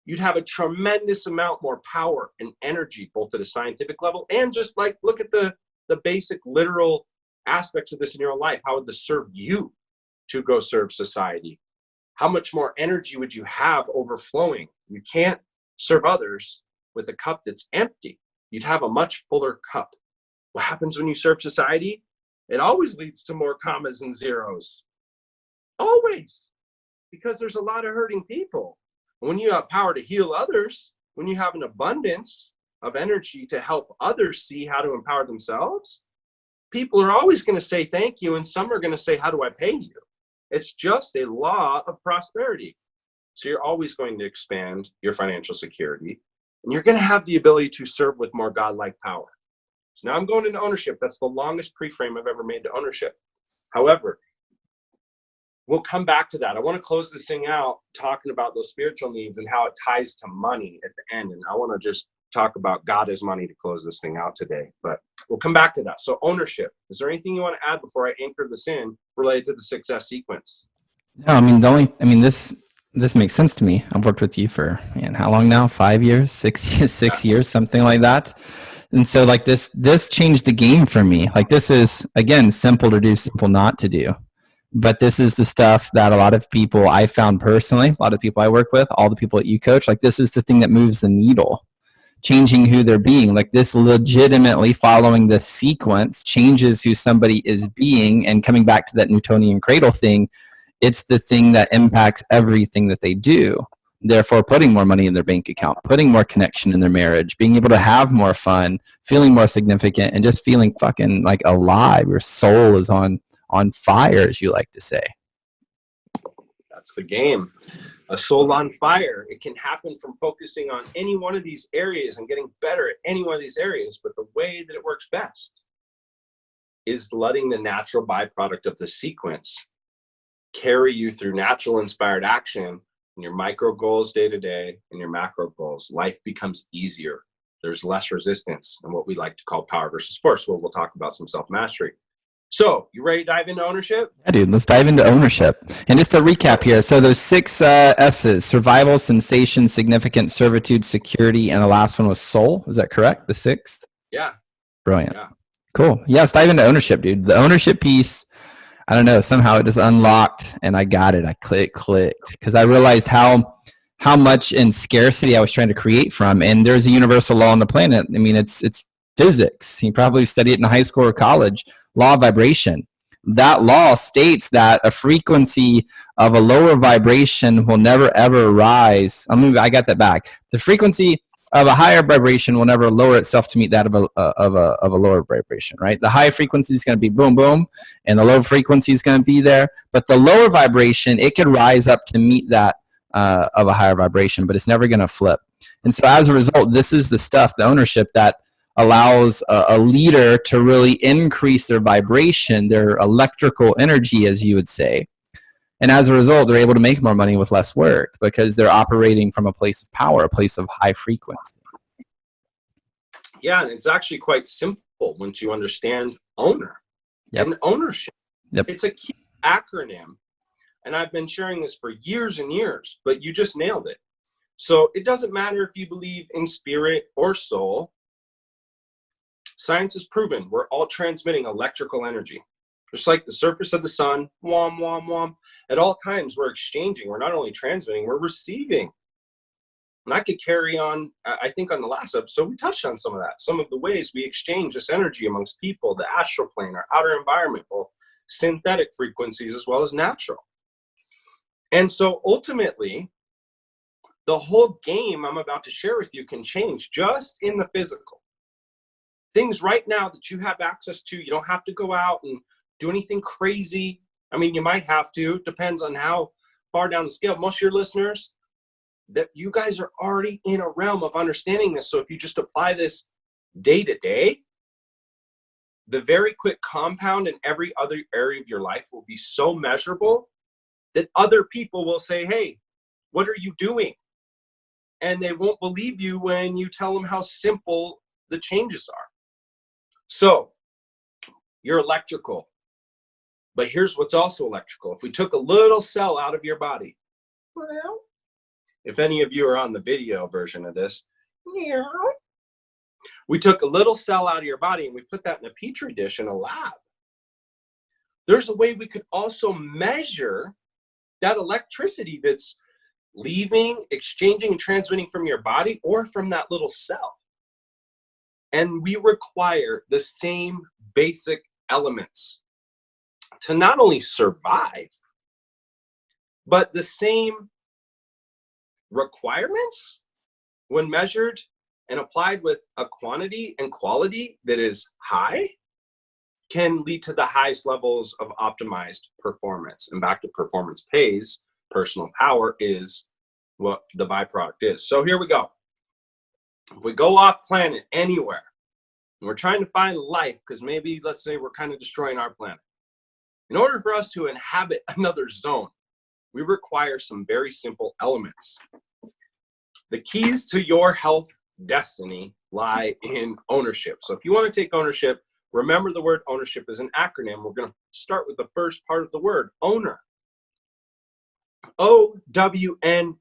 You'd have a tremendous amount more power and energy, both at a scientific level and just like look at the basic literal aspects of this in your own life. How would this serve you to go serve society? How much more energy would you have overflowing? You can't serve others with a cup that's empty. You'd have a much fuller cup. What happens when you serve society? It always leads to more commas and zeros. Always. Because there's a lot of hurting people. When you have power to heal others, when you have an abundance of energy to help others see how to empower themselves, people are always going to say thank you, and some are going to say, how do I pay you? It's just a law of prosperity. So you're always going to expand your financial security, and you're going to have the ability to serve with more godlike power. So now I'm going into ownership. That's the longest pre-frame I've ever made to ownership. However, we'll come back to that. I want to close this thing out talking about those spiritual needs and how it ties to money at the end. And I want to just talk about God is money to close this thing out today. But we'll come back to that. So ownership. Is there anything you want to add before I anchor this in related to the success sequence? No, this makes sense to me. I've worked with you for, man, how long now? 5 years, 6 years, something like that. And so like this changed the game for me. Like this is, again, simple to do, simple not to do. But this is the stuff that a lot of people I found personally, a lot of people I work with, all the people that you coach, like this is the thing that moves the needle, changing who they're being. Like this legitimately following the sequence changes who somebody is being, and coming back to that Newtonian cradle thing, it's the thing that impacts everything that they do. Therefore, putting more money in their bank account, putting more connection in their marriage, being able to have more fun, feeling more significant, and just feeling fucking like alive. Your soul is on fire, as you like to say. That's the game. A soul on fire. It can happen from focusing on any one of these areas and getting better at any one of these areas. But the way that it works best is letting the natural byproduct of the sequence carry you through natural inspired action and your micro goals day to day and your macro goals. Life becomes easier. There's less resistance and what we like to call power versus force. Well, we'll talk about some self-mastery. So, you ready to dive into ownership? Yeah, dude, let's dive into ownership. And just to recap here, so those 6 S's: survival, sensation, significance, servitude, security, and the last one was soul. Is that correct? The 6th? Yeah. Brilliant. Yeah. Cool. Yeah, let's dive into ownership, dude. The ownership piece, I don't know, somehow it just unlocked and I got it. I clicked because I realized how much in scarcity I was trying to create from. And there's a universal law on the planet. I mean, it's physics. You probably study it in high school or college. Law of vibration. That law states that a frequency of a lower vibration will never ever rise. I got that back. The frequency of a higher vibration will never lower itself to meet that of a lower vibration, right? The high frequency is going to be boom, boom, and the low frequency is going to be there. But the lower vibration, it could rise up to meet that of a higher vibration, but it's never going to flip. And so as a result, this is the stuff, the ownership that allows a leader to really increase their vibration, their electrical energy, as you would say. And as a result, they're able to make more money with less work because they're operating from a place of power, a place of high frequency. Yeah, and it's actually quite simple once you understand owner and ownership. Yep. It's a key acronym, and I've been sharing this for years and years, but you just nailed it. So it doesn't matter if you believe in spirit or soul. Science has proven we're all transmitting electrical energy. Just like the surface of the sun, whom, whom, whom. At all times, we're exchanging. We're not only transmitting, we're receiving. And I could carry on, I think on the last episode, we touched on some of that. Some of the ways we exchange this energy amongst people, the astral plane, our outer environment, both synthetic frequencies as well as natural. And so ultimately, the whole game I'm about to share with you can change just in the physical. Things right now that you have access to, you don't have to go out and do anything crazy. I mean, you might have to, depends on how far down the scale. Most of your listeners, that you guys are already in a realm of understanding this. So if you just apply this day to day, the very quick compound in every other area of your life will be so measurable that other people will say, hey, what are you doing? And they won't believe you when you tell them how simple the changes are. So you're electrical, but here's what's also electrical. If we took a little cell out of your body, well, if any of you are on the video version of this, we took a little cell out of your body and we put that in a petri dish in a lab. There's a way we could also measure that electricity that's leaving, exchanging, and transmitting from your body or from that little cell. And we require the same basic elements to not only survive, but the same requirements when measured and applied with a quantity and quality that is high can lead to the highest levels of optimized performance. And back to performance pays, personal power is what the byproduct is. So here we go. If we go off planet anywhere, and we're trying to find life, because maybe, let's say, we're kind of destroying our planet. In order for us to inhabit another zone, we require some very simple elements. The keys to your health destiny lie in ownership. So if you want to take ownership, remember the word ownership is an acronym. We're going to start with the first part of the word, owner. O-W-N-E-R.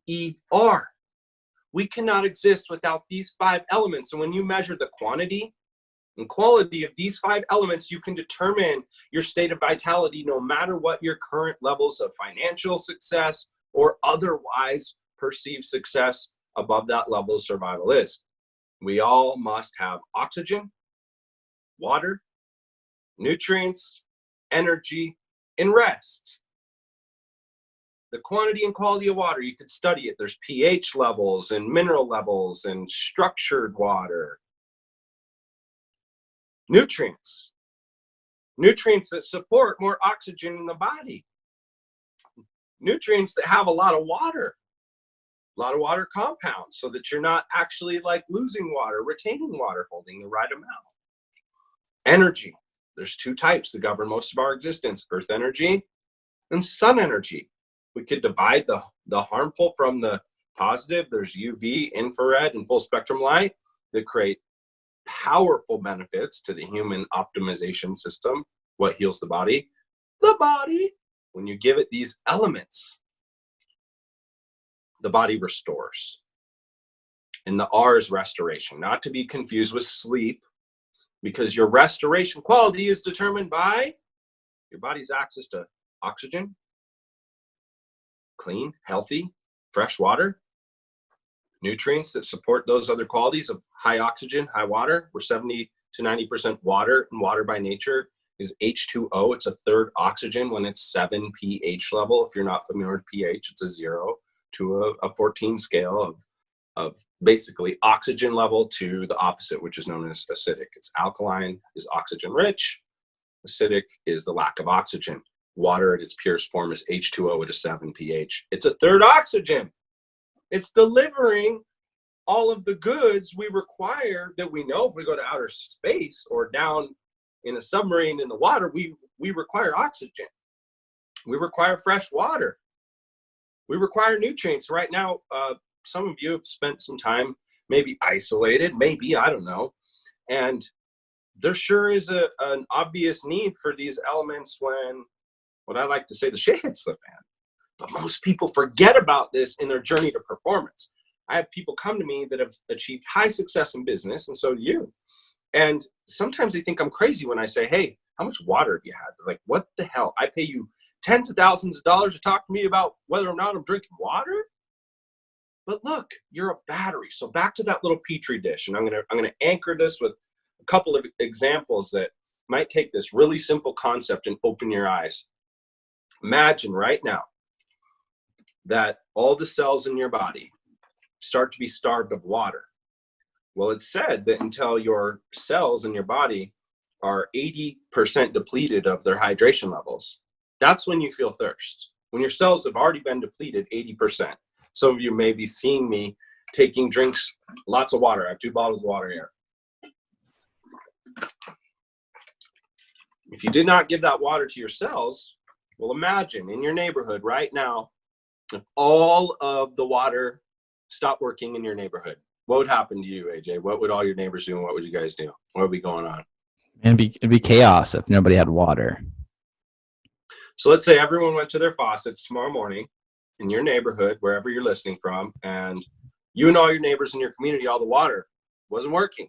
We cannot exist without these 5 elements. And when you measure the quantity and quality of these 5 elements, you can determine your state of vitality no matter what your current levels of financial success or otherwise perceived success above that level of survival is. We all must have oxygen, water, nutrients, energy, and rest. The quantity and quality of water, you could study it. There's pH levels and mineral levels and structured water. Nutrients. Nutrients that support more oxygen in the body. Nutrients that have a lot of water compounds so that you're not actually like losing water, retaining water, holding the right amount. Energy. There's 2 types that govern most of our existence, earth energy and sun energy. We could divide the harmful from the positive. There's UV, infrared, and full spectrum light that create powerful benefits to the human optimization system. What heals the body? The body. When you give it these elements, the body restores. And the R is restoration, not to be confused with sleep, because your restoration quality is determined by your body's access to oxygen, clean, healthy, fresh water, nutrients that support those other qualities of high oxygen, high water. We're 70 to 90% water, and water by nature is H2O. It's a third oxygen when it's 7 pH level. If you're not familiar with pH, it's a 0 to a 14 scale of basically oxygen level to the opposite, which is known as acidic. It's alkaline is oxygen rich. Acidic is the lack of oxygen. Water at its purest form is H2O at a 7 pH. It's a third oxygen. It's delivering all of the goods we require that we know if we go to outer space or down in a submarine in the water, we require oxygen. We require fresh water. We require nutrients. Right now, some of you have spent some time maybe isolated, maybe, I don't know. And there sure is an obvious need for these elements when, what I like to say, the shit hits the fan. But most people forget about this in their journey to performance. I have people come to me that have achieved high success in business, and so do you. And sometimes they think I'm crazy when I say, hey, how much water have you had? They're like, what the hell? I pay you tens of thousands of dollars to talk to me about whether or not I'm drinking water? But look, you're a battery. So back to that little petri dish, and I'm gonna anchor this with a couple of examples that might take this really simple concept and open your eyes. Imagine right now that all the cells in your body start to be starved of water. Well, it's said that until your cells in your body are 80% depleted of their hydration levels, that's when you feel thirst. When your cells have already been depleted 80%. Some of you may be seeing me taking drinks, lots of water. I have 2 bottles of water here. If you did not give that water to your cells, well, imagine in your neighborhood right now, if all of the water stopped working in your neighborhood, what would happen to you, AJ? What would all your neighbors do, and what would you guys do? What would be going on? It'd be chaos if nobody had water. So let's say everyone went to their faucets tomorrow morning in your neighborhood, wherever you're listening from, and you and all your neighbors in your community, all the water wasn't working.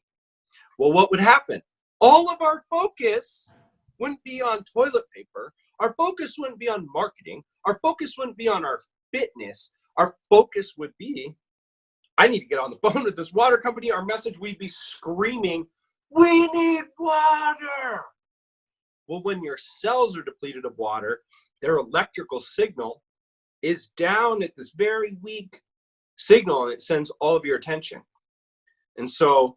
Well, what would happen? All of our focus wouldn't be on toilet paper. Our focus wouldn't be on marketing. Our focus wouldn't be on our fitness. Our focus would be, I need to get on the phone with this water company. Our message, we'd be screaming, we need water. Well, when your cells are depleted of water, their electrical signal is down at this very weak signal, and it sends all of your attention. And so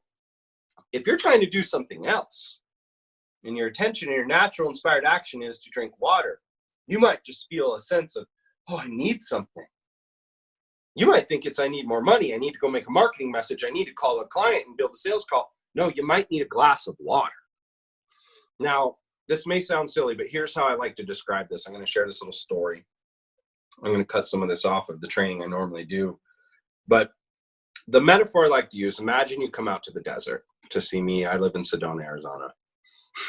if you're trying to do something else, and your attention and your natural inspired action is to drink water, you might just feel a sense of, oh, I need something. You might think it's, I need more money. I need to go make a marketing message. I need to call a client and build a sales call. No, you might need a glass of water. Now, this may sound silly, but here's how I like to describe this. I'm going to share this little story. I'm going to cut some of this off of the training I normally do. But the metaphor I like to use, imagine you come out to the desert to see me. I live in Sedona, Arizona.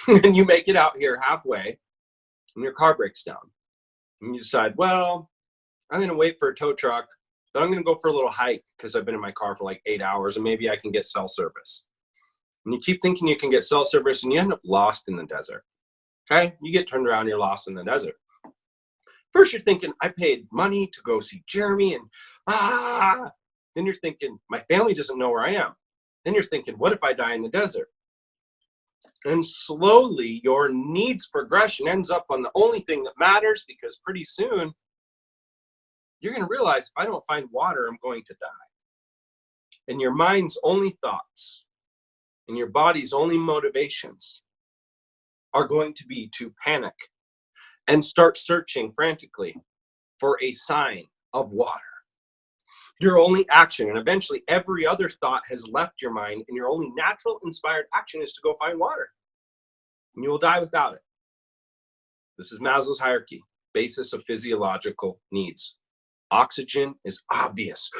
And you make it out here halfway, and your car breaks down. And you decide, well, I'm going to wait for a tow truck, but I'm going to go for a little hike because I've been in my car for like 8 hours, and maybe I can get cell service. And you keep thinking you can get cell service, and you end up lost in the desert. Okay? You get turned around, you're lost in the desert. First, you're thinking, I paid money to go see Jaramy, and Then you're thinking, my family doesn't know where I am. Then you're thinking, what if I die in the desert? And slowly your needs progression ends up on the only thing that matters, because pretty soon you're going to realize, if I don't find water, I'm going to die. And your mind's only thoughts and your body's only motivations are going to be to panic and start searching frantically for a sign of water. Your only action, and eventually every other thought has left your mind, and your only natural inspired action is to go find water. And you will die without it. This is Maslow's hierarchy, basis of physiological needs. Oxygen is obvious.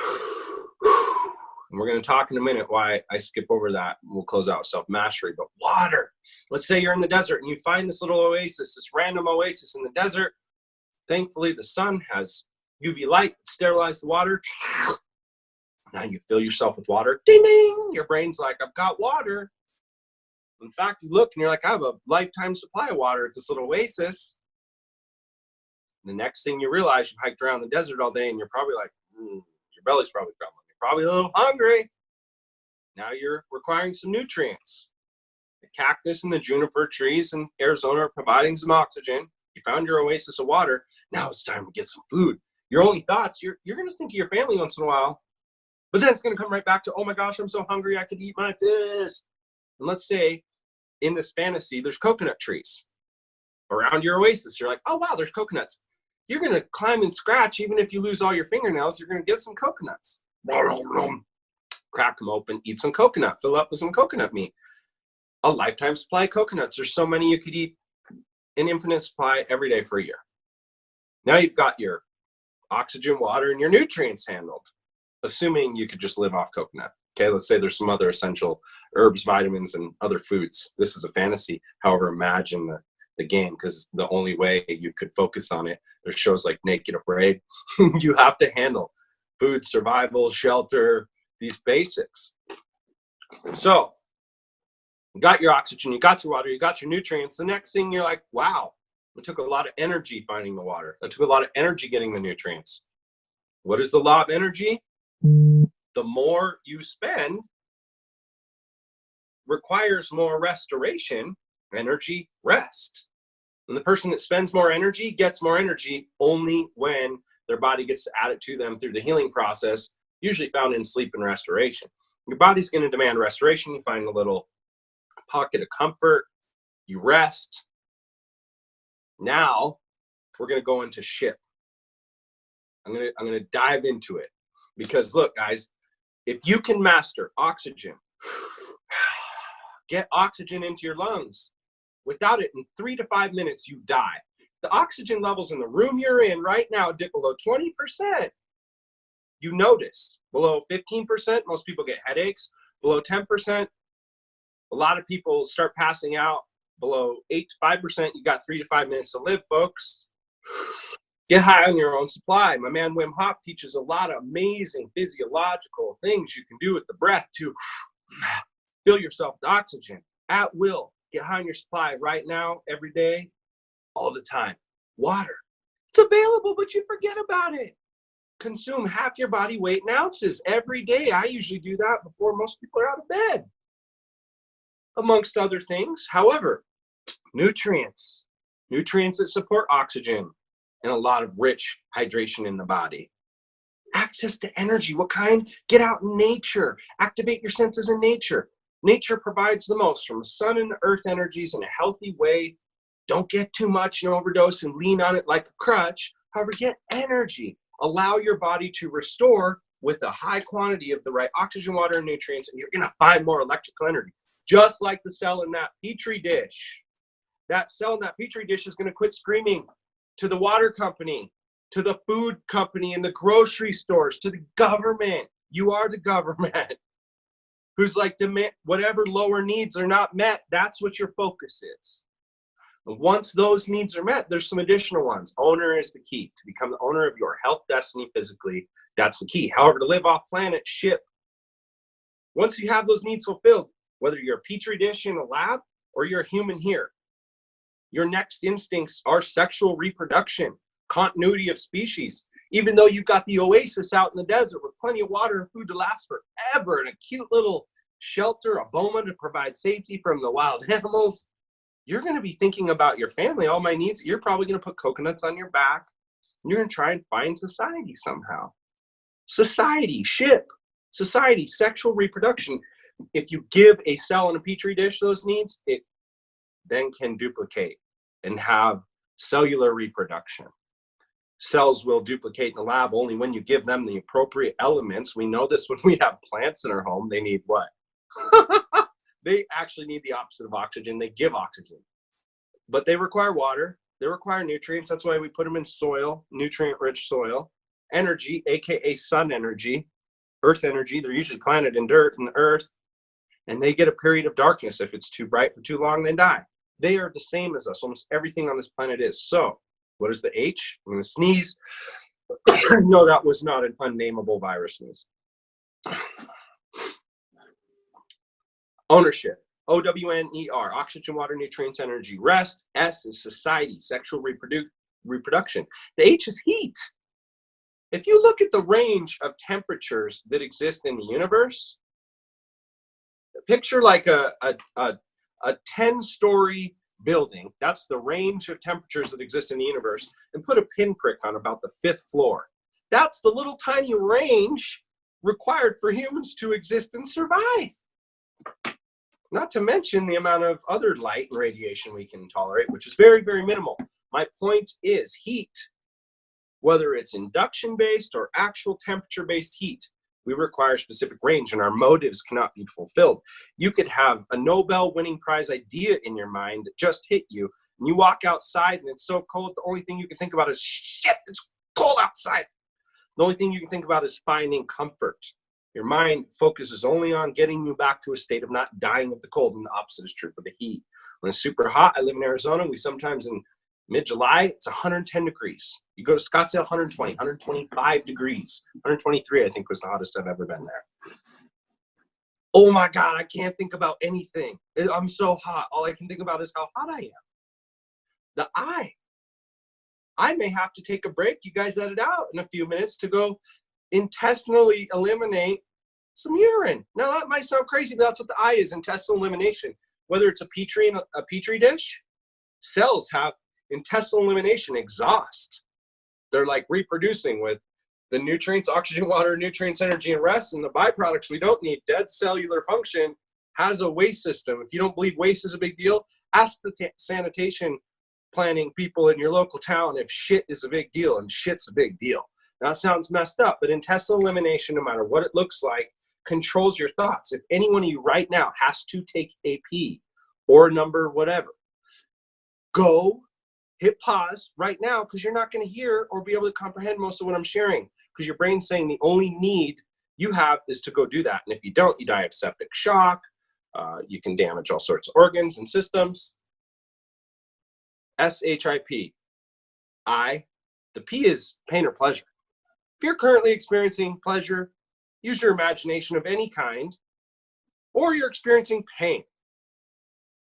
And we're going to talk in a minute why I skip over that. We'll close out self-mastery. But water. Let's say you're in the desert and you find this little oasis, this random oasis in the desert. Thankfully, the sun has UV light, sterilize the water. Now you fill yourself with water. Ding, ding. Your brain's like, I've got water. In fact, you look and you're like, I have a lifetime supply of water at this little oasis. The next thing you realize, you hiked around the desert all day and you're probably like, your belly's probably grumbling. You're probably a little hungry. Now you're requiring some nutrients. The cactus and the juniper trees in Arizona are providing some oxygen. You found your oasis of water. Now it's time to get some food. Your only thoughts, you're going to think of your family once in a while, but then it's going to come right back to, oh my gosh, I'm so hungry, I could eat my fist. And let's say in this fantasy, there's coconut trees around your oasis. You're like, oh wow, there's coconuts. You're going to climb and scratch. Even if you lose all your fingernails, you're going to get some coconuts. Crack them open, eat some coconut, fill up with some coconut meat. A lifetime supply of coconuts. There's so many you could eat an infinite supply every day for a year. Now you've got your oxygen, water, and your nutrients handled, assuming you could just live off coconut. Okay, let's say there's some other essential herbs, vitamins, and other foods. This is a fantasy. However, imagine the game, because the only way you could focus on it, there's shows like Naked Afraid. You have to handle food, survival, shelter, these basics. So you got your oxygen, you got your water, you got your nutrients. The next thing you're like, wow, it took a lot of energy finding the water. It took a lot of energy getting the nutrients. What is the law of energy? The more you spend requires more restoration, energy, rest. And the person that spends more energy gets more energy only when their body gets to add it to them through the healing process, usually found in sleep and restoration. Your body's going to demand restoration. You find a little pocket of comfort. You rest. Now we're going to go into ship. I'm going to dive into it. Because look, guys, if you can master oxygen, get oxygen into your lungs. Without it, in 3 to 5 minutes, you die. The oxygen levels in the room you're in right now dip below 20%. You notice. Below 15%, most people get headaches. Below 10%, a lot of people start passing out. Below 8 to 5%, you got 3 to 5 minutes to live, folks. Get high on your own supply. My man Wim Hof teaches a lot of amazing physiological things you can do with the breath to fill yourself with oxygen at will. Get high on your supply right now, every day, all the time. Water. It's available, but you forget about it. Consume half your body weight in ounces every day. I usually do that before most people are out of bed, amongst other things. However, nutrients that support oxygen and a lot of rich hydration in the body. Access to energy. What kind? Get out in nature. Activate your senses in nature. Nature provides the most from the sun and the earth energies in a healthy way. Don't get too much and overdose and lean on it like a crutch. However, get energy. Allow your body to restore with a high quantity of the right oxygen, water, and nutrients, and you're going to find more electrical energy. Just like the cell in that petri dish. That cell in that petri dish is going to quit screaming to the water company, to the food company in the grocery stores, to the government. You are the government. Who's like, demand whatever lower needs are not met, that's what your focus is. And once those needs are met, there's some additional ones. Owner is the key. To become the owner of your health destiny physically, that's the key. However, to live off planet, ship. Once you have those needs fulfilled, whether you're a petri dish in a lab or you're a human here, your next instincts are sexual reproduction, continuity of species. Even though you've got the oasis out in the desert with plenty of water and food to last forever and a cute little shelter, a boma to provide safety from the wild animals, you're going to be thinking about your family, all my needs. You're probably going to put coconuts on your back. And you're going to try and find society somehow. Society, ship, society, sexual reproduction. If you give a cell in a petri dish those needs, it then can duplicate and have cellular reproduction. Cells will duplicate in the lab only when you give them the appropriate elements. We know this when we have plants in our home. They need what? They actually need the opposite of oxygen. They give oxygen. But they require water. They require nutrients. That's why we put them in soil, nutrient-rich soil. Energy, aka sun energy, earth energy. They're usually planted in dirt and earth. And they get a period of darkness. If it's too bright for too long, they die. They are the same as us. Almost everything on this planet is. So, what is the H? I'm going to sneeze. No, that was not an unnameable virus sneeze. Ownership. OWNER. Oxygen, water, nutrients, energy. Rest. S is society. Sexual reproduction. The H is heat. If you look at the range of temperatures that exist in the universe, picture like a 10-story building. That's the range of temperatures that exist in the universe, and put a pinprick on about the 5th floor. That's the little tiny range required for humans to exist and survive. Not to mention the amount of other light and radiation we can tolerate, which is very, very minimal. My point is heat, whether it's induction-based or actual temperature-based heat, we require specific range, and our motives cannot be fulfilled. You could have a Nobel winning prize idea in your mind that just hit you, and you walk outside and it's so cold, the only thing you can think about is, shit, it's cold outside. The only thing you can think about is finding comfort. Your mind focuses only on getting you back to a state of not dying of the cold, and the opposite is true for the heat. When it's super hot, I live in Arizona, we sometimes in mid-July, it's 110 degrees. You go to Scottsdale, 120, 125 degrees. 123, I think, was the hottest I've ever been there. Oh my God, I can't think about anything. I'm so hot. All I can think about is how hot I am. The I may have to take a break. You guys edit out in a few minutes to go intestinally eliminate some urine. Now, that might sound crazy, but that's what the I is, intestinal elimination. Whether it's a petri dish, cells have intestinal elimination, exhaust. They're like reproducing with the nutrients, oxygen, water, nutrients, energy, and rest, and the byproducts we don't need. Dead cellular function has a waste system. If you don't believe waste is a big deal, ask the sanitation planning people in your local town if shit is a big deal, and shit's a big deal. That sounds messed up, but intestinal elimination, no matter what it looks like, controls your thoughts. If any one of you right now has to take a pee or number whatever, go hit pause right now, because you're not going to hear or be able to comprehend most of what I'm sharing, because your brain's saying the only need you have is to go do that. And if you don't, you die of septic shock. You can damage all sorts of organs and systems. SHIP. The P is pain or pleasure. If you're currently experiencing pleasure, use your imagination of any kind, or you're experiencing pain.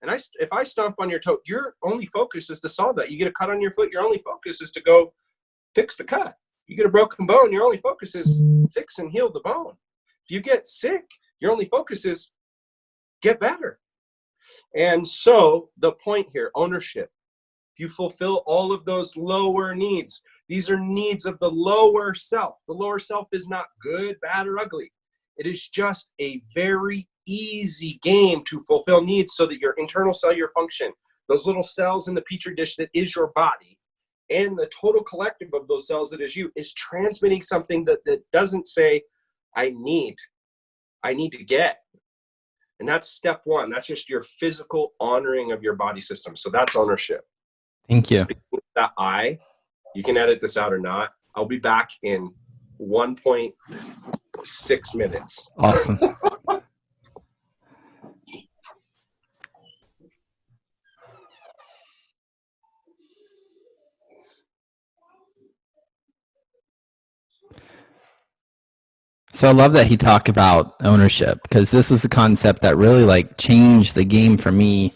And if I stomp on your toe, your only focus is to solve that. You get a cut on your foot, your only focus is to go fix the cut. You get a broken bone, your only focus is fix and heal the bone. If you get sick, your only focus is get better. And so the point here, ownership. If you fulfill all of those lower needs, these are needs of the lower self. The lower self is not good, bad, or ugly. It is just a very easy game to fulfill needs so that your internal cellular function, those little cells in the petri dish that is your body, and the total collective of those cells that is you, is transmitting something that doesn't say, I need to get. And that's step one. That's just your physical honoring of your body system. So that's ownership. Thank you. Speaking of that, you can edit this out or not. I'll be back in 1.6 minutes. Awesome. So I love that he talked about ownership, because this was a concept that really like changed the game for me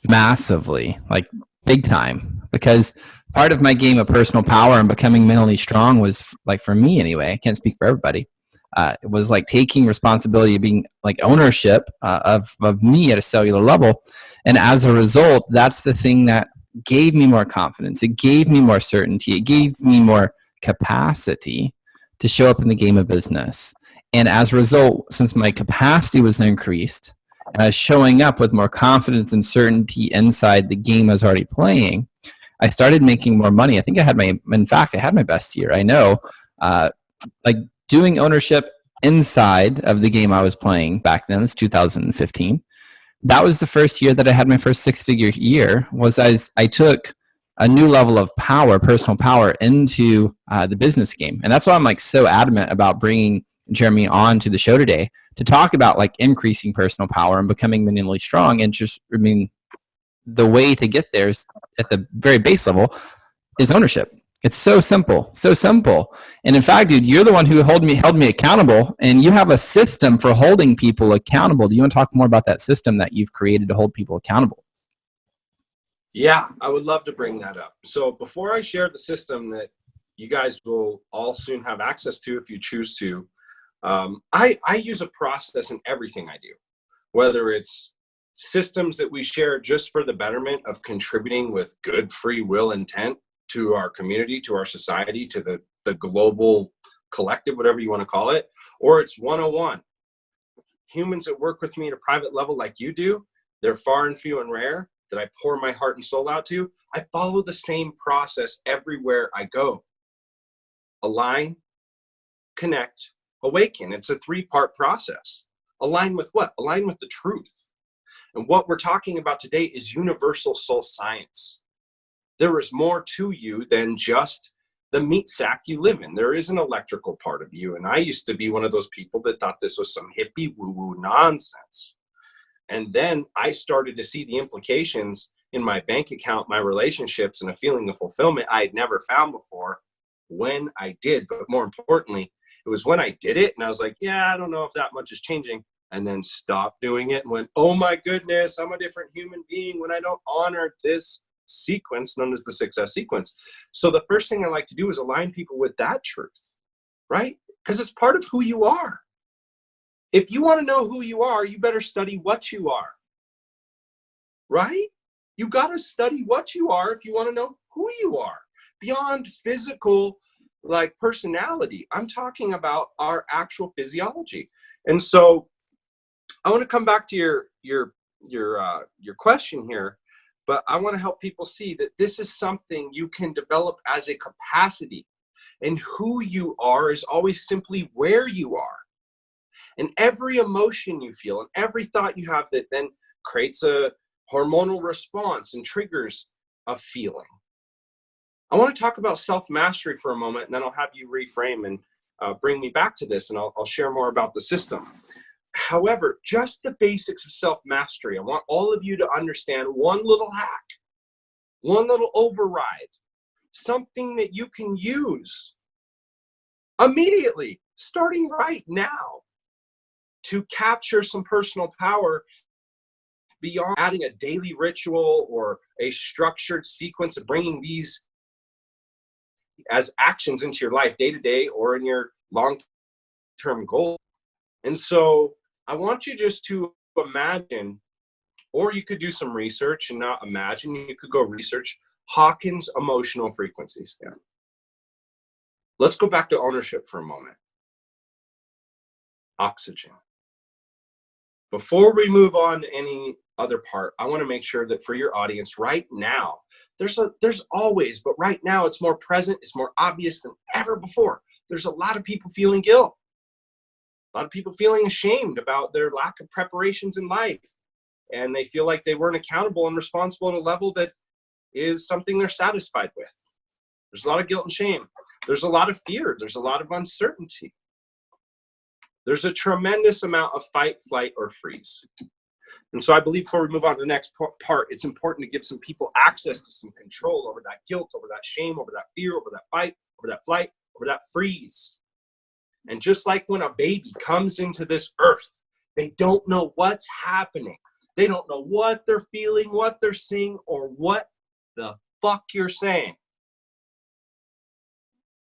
massively, like big time, because part of my game of personal power and becoming mentally strong was, like, for me anyway, I can't speak for everybody. It was like taking responsibility, being like ownership of me at a cellular level. And as a result, that's the thing that gave me more confidence. It gave me more certainty. It gave me more capacity to show up in the game of business. And as a result, since my capacity was increased, and I was showing up with more confidence and certainty inside the game I was already playing, I started making more money. I think I had my best year. I know, like doing ownership inside of the game I was playing back then, it's 2015. That was the first year that I had my first six-figure year, was as I took a new level of power, personal power, into the business game. And that's why I'm like so adamant about bringing Jaramy on to the show today to talk about like increasing personal power and becoming mentally strong. And just, I mean, the way to get there is at the very base level is ownership. It's so simple, so simple. And in fact, dude, you're the one who held me accountable, and you have a system for holding people accountable. Do you want to talk more about that system that you've created to hold people accountable? Yeah, I would love to bring that up. So before I share the system that you guys will all soon have access to if you choose to, I use a process in everything I do, whether it's systems that we share just for the betterment of contributing with good free will intent to our community, to our society, to the global collective, whatever you want to call it, or it's 101. Humans that work with me at a private level like you do, they're far and few and rare, that I pour my heart and soul out to. I follow the same process everywhere I go. Align, connect, awaken. It's a 3-part process. Align with what? Align with the truth. And what we're talking about today is universal soul science. There is more to you than just the meat sack you live in. There is an electrical part of you. And I used to be one of those people that thought this was some hippie woo-woo nonsense. And then I started to see the implications in my bank account, my relationships, and a feeling of fulfillment I had never found before when I did. But more importantly, it was when I did it and I was like, yeah, I don't know if that much is changing. And then stopped doing it and went, oh my goodness, I'm a different human being when I don't honor this sequence known as the success sequence. So the first thing I like to do is align people with that truth, right? Because it's part of who you are. If you want to know who you are, you better study what you are, right? You got to study what you are if you want to know who you are. Beyond physical, like personality, I'm talking about our actual physiology. And so I want to come back to your question here, but I want to help people see that this is something you can develop as a capacity. And who you are is always simply where you are. And every emotion you feel and every thought you have that then creates a hormonal response and triggers a feeling. I want to talk about self-mastery for a moment, and then I'll have you reframe and bring me back to this, and I'll share more about the system. However, just the basics of self-mastery, I want all of you to understand one little hack, one little override, something that you can use immediately, starting right now, to capture some personal power beyond adding a daily ritual or a structured sequence of bringing these as actions into your life day to day or in your long-term goal. And so I want you just to imagine, or you could do some research and not imagine, you could go research Hawkins emotional frequency scan. Let's go back to ownership for a moment. Oxygen. Before we move on to any other part, I want to make sure that for your audience right now, there's always, but right now it's more present, it's more obvious than ever before. There's a lot of people feeling guilt. A lot of people feeling ashamed about their lack of preparations in life. And they feel like they weren't accountable and responsible at a level that is something they're satisfied with. There's a lot of guilt and shame. There's a lot of fear. There's a lot of uncertainty. There's a tremendous amount of fight, flight, or freeze. And so I believe before we move on to the next part, it's important to give some people access to some control over that guilt, over that shame, over that fear, over that fight, over that flight, over that freeze. And just like when a baby comes into this earth, they don't know what's happening. They don't know what they're feeling, what they're seeing, or what the fuck you're saying.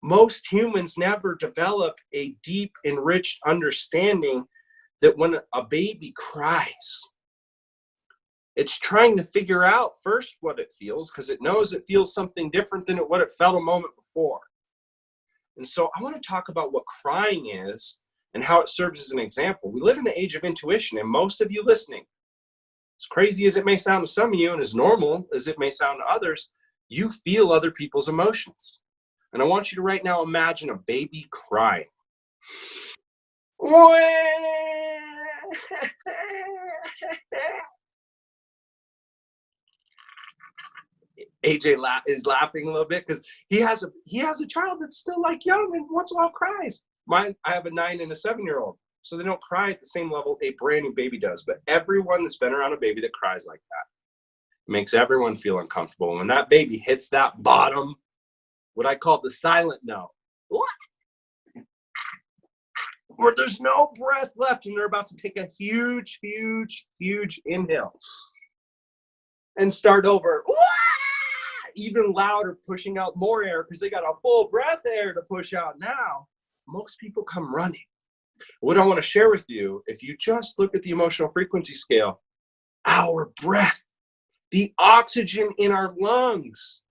Most humans never develop a deep, enriched understanding that when a baby cries, it's trying to figure out first what it feels, because it knows it feels something different than what it felt a moment before. And so I want to talk about what crying is and how it serves as an example. We live in the age of intuition, and most of you listening, as crazy as it may sound to some of you and as normal as it may sound to others, you feel other people's emotions. And I want you to right now imagine a baby crying. AJ is laughing a little bit because he has a child that's still like young and once in a while cries. I have a 9 and a 7-year-old, so they don't cry at the same level a brand new baby does. But everyone that's been around a baby that cries like that makes everyone feel uncomfortable. When that baby hits that bottom, what I call the silent no, where there's no breath left and they're about to take a huge, huge, huge inhale and start over. Even louder, pushing out more air because they got a full breath air to push out now. Most people come running. What I want to share with you, if you just look at the emotional frequency scale, our breath, the oxygen in our lungs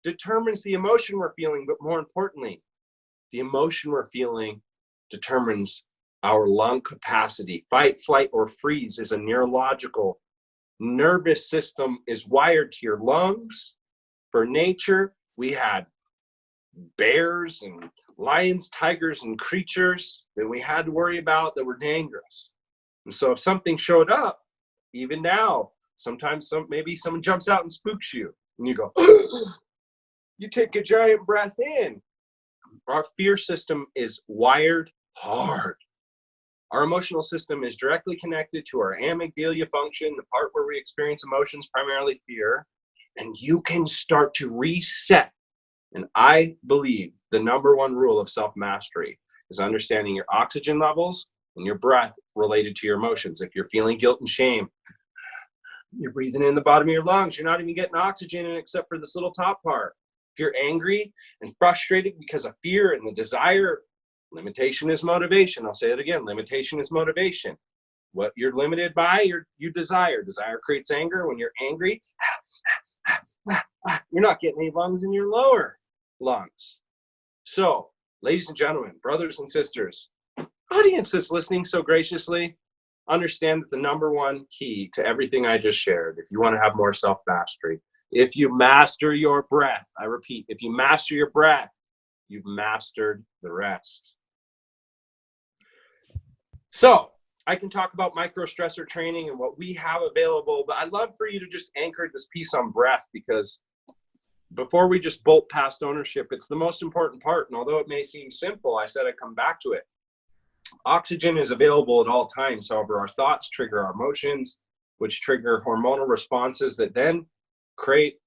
determines the emotion we're feeling, but more importantly, the emotion we're feeling determines our lung capacity. Fight, flight, or freeze is a neurological nervous system is wired to your lungs. For nature, we had bears and lions, tigers, and creatures that we had to worry about that were dangerous. And so if something showed up, even now, sometimes maybe someone jumps out and spooks you, and you go, you take a giant breath in. Our fear system is wired hard. Our emotional system is directly connected to our amygdala function, the part where we experience emotions, primarily fear, and you can start to reset. And I believe the number one rule of self-mastery is understanding your oxygen levels and your breath related to your emotions. If you're feeling guilt and shame, you're breathing in the bottom of your lungs. You're not even getting oxygen in except for this little top part. If you're angry and frustrated because of fear and the desire, limitation is motivation. I'll say it again. Limitation is motivation. What you're limited by, you desire. Desire creates anger. When you're angry, you're not getting any lungs in your lower lungs. So, ladies and gentlemen, brothers and sisters, audience that's listening so graciously, understand that the number one key to everything I just shared, if you want to have more self-mastery, if you master your breath, I repeat, if you master your breath, you've mastered the rest. So I can talk about micro stressor training and what we have available, but I'd love for you to just anchor this piece on breath, because before we just bolt past ownership, it's the most important part. And although it may seem simple, I said I'd come back to it. Oxygen is available at all times. However, our thoughts trigger our emotions, which trigger hormonal responses that then create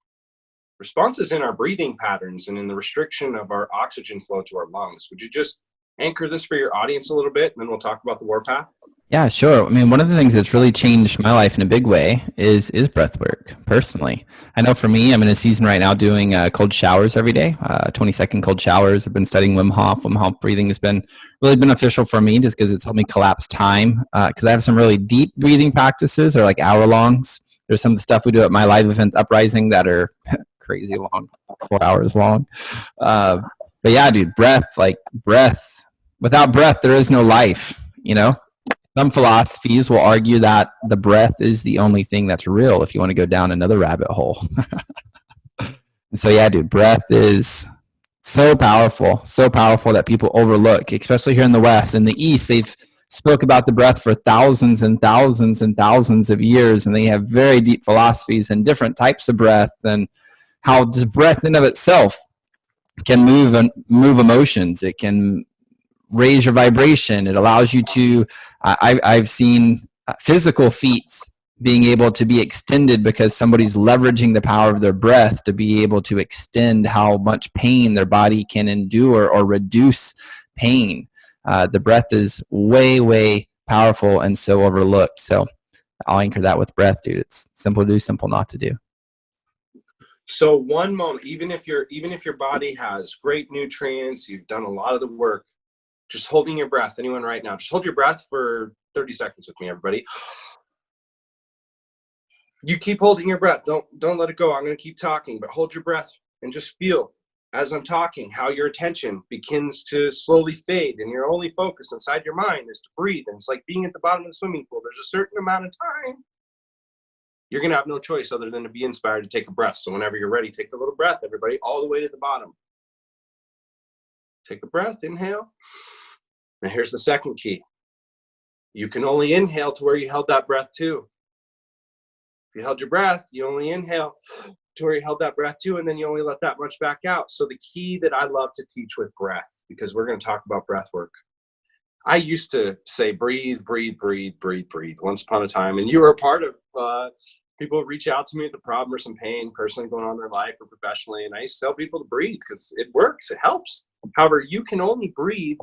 responses in our breathing patterns and in the restriction of our oxygen flow to our lungs. Would you just anchor this for your audience a little bit, and then we'll talk about the warpath? Yeah, sure. I mean, one of the things that's really changed my life in a big way is breath work, personally. I know for me, I'm in a season right now doing cold showers every day, 20-second cold showers. I've been studying Wim Hof. Wim Hof breathing has been really beneficial for me just because it's helped me collapse time, because I have some really deep breathing practices that are like hour-longs. There's some of the stuff we do at my live event, Uprising, that are crazy long, 4 hours long. But yeah, dude, breath. Without breath, there is no life, you know? Some philosophies will argue that the breath is the only thing that's real if you want to go down another rabbit hole. So yeah, dude, breath is so powerful that people overlook, especially here in the West. In the East, they've spoke about the breath for thousands and thousands and thousands of years, and they have very deep philosophies and different types of breath, and how just breath in of itself can move emotions. It can raise your vibration. It allows you to, I've seen physical feats being able to be extended because somebody's leveraging the power of their breath to be able to extend how much pain their body can endure or reduce pain. The breath is way, way powerful and so overlooked. So I'll anchor that with breath, dude. It's simple to do, simple not to do. So one moment, even if your body has great nutrients, you've done a lot of the work, just holding your breath. Anyone right now, just hold your breath for 30 seconds with me, everybody. You keep holding your breath. Don't let it go. I'm going to keep talking, but hold your breath and just feel as I'm talking how your attention begins to slowly fade, and your only focus inside your mind is to breathe. And it's like being at the bottom of the swimming pool. There's a certain amount of time you're going to have no choice other than to be inspired to take a breath. So whenever you're ready, take the little breath, everybody, all the way to the bottom. Take a breath, inhale. Now here's the second key. You can only inhale to where you held that breath to. If you held your breath, you only inhale to where you held that breath to, and then you only let that much back out. So the key that I love to teach with breath, because we're going to talk about breath work. I used to say, breathe, breathe, breathe, breathe, breathe, once upon a time. And you were a part of people reach out to me with a problem or some pain personally going on in their life or professionally. And I used to tell people to breathe because it works, it helps. However, you can only breathe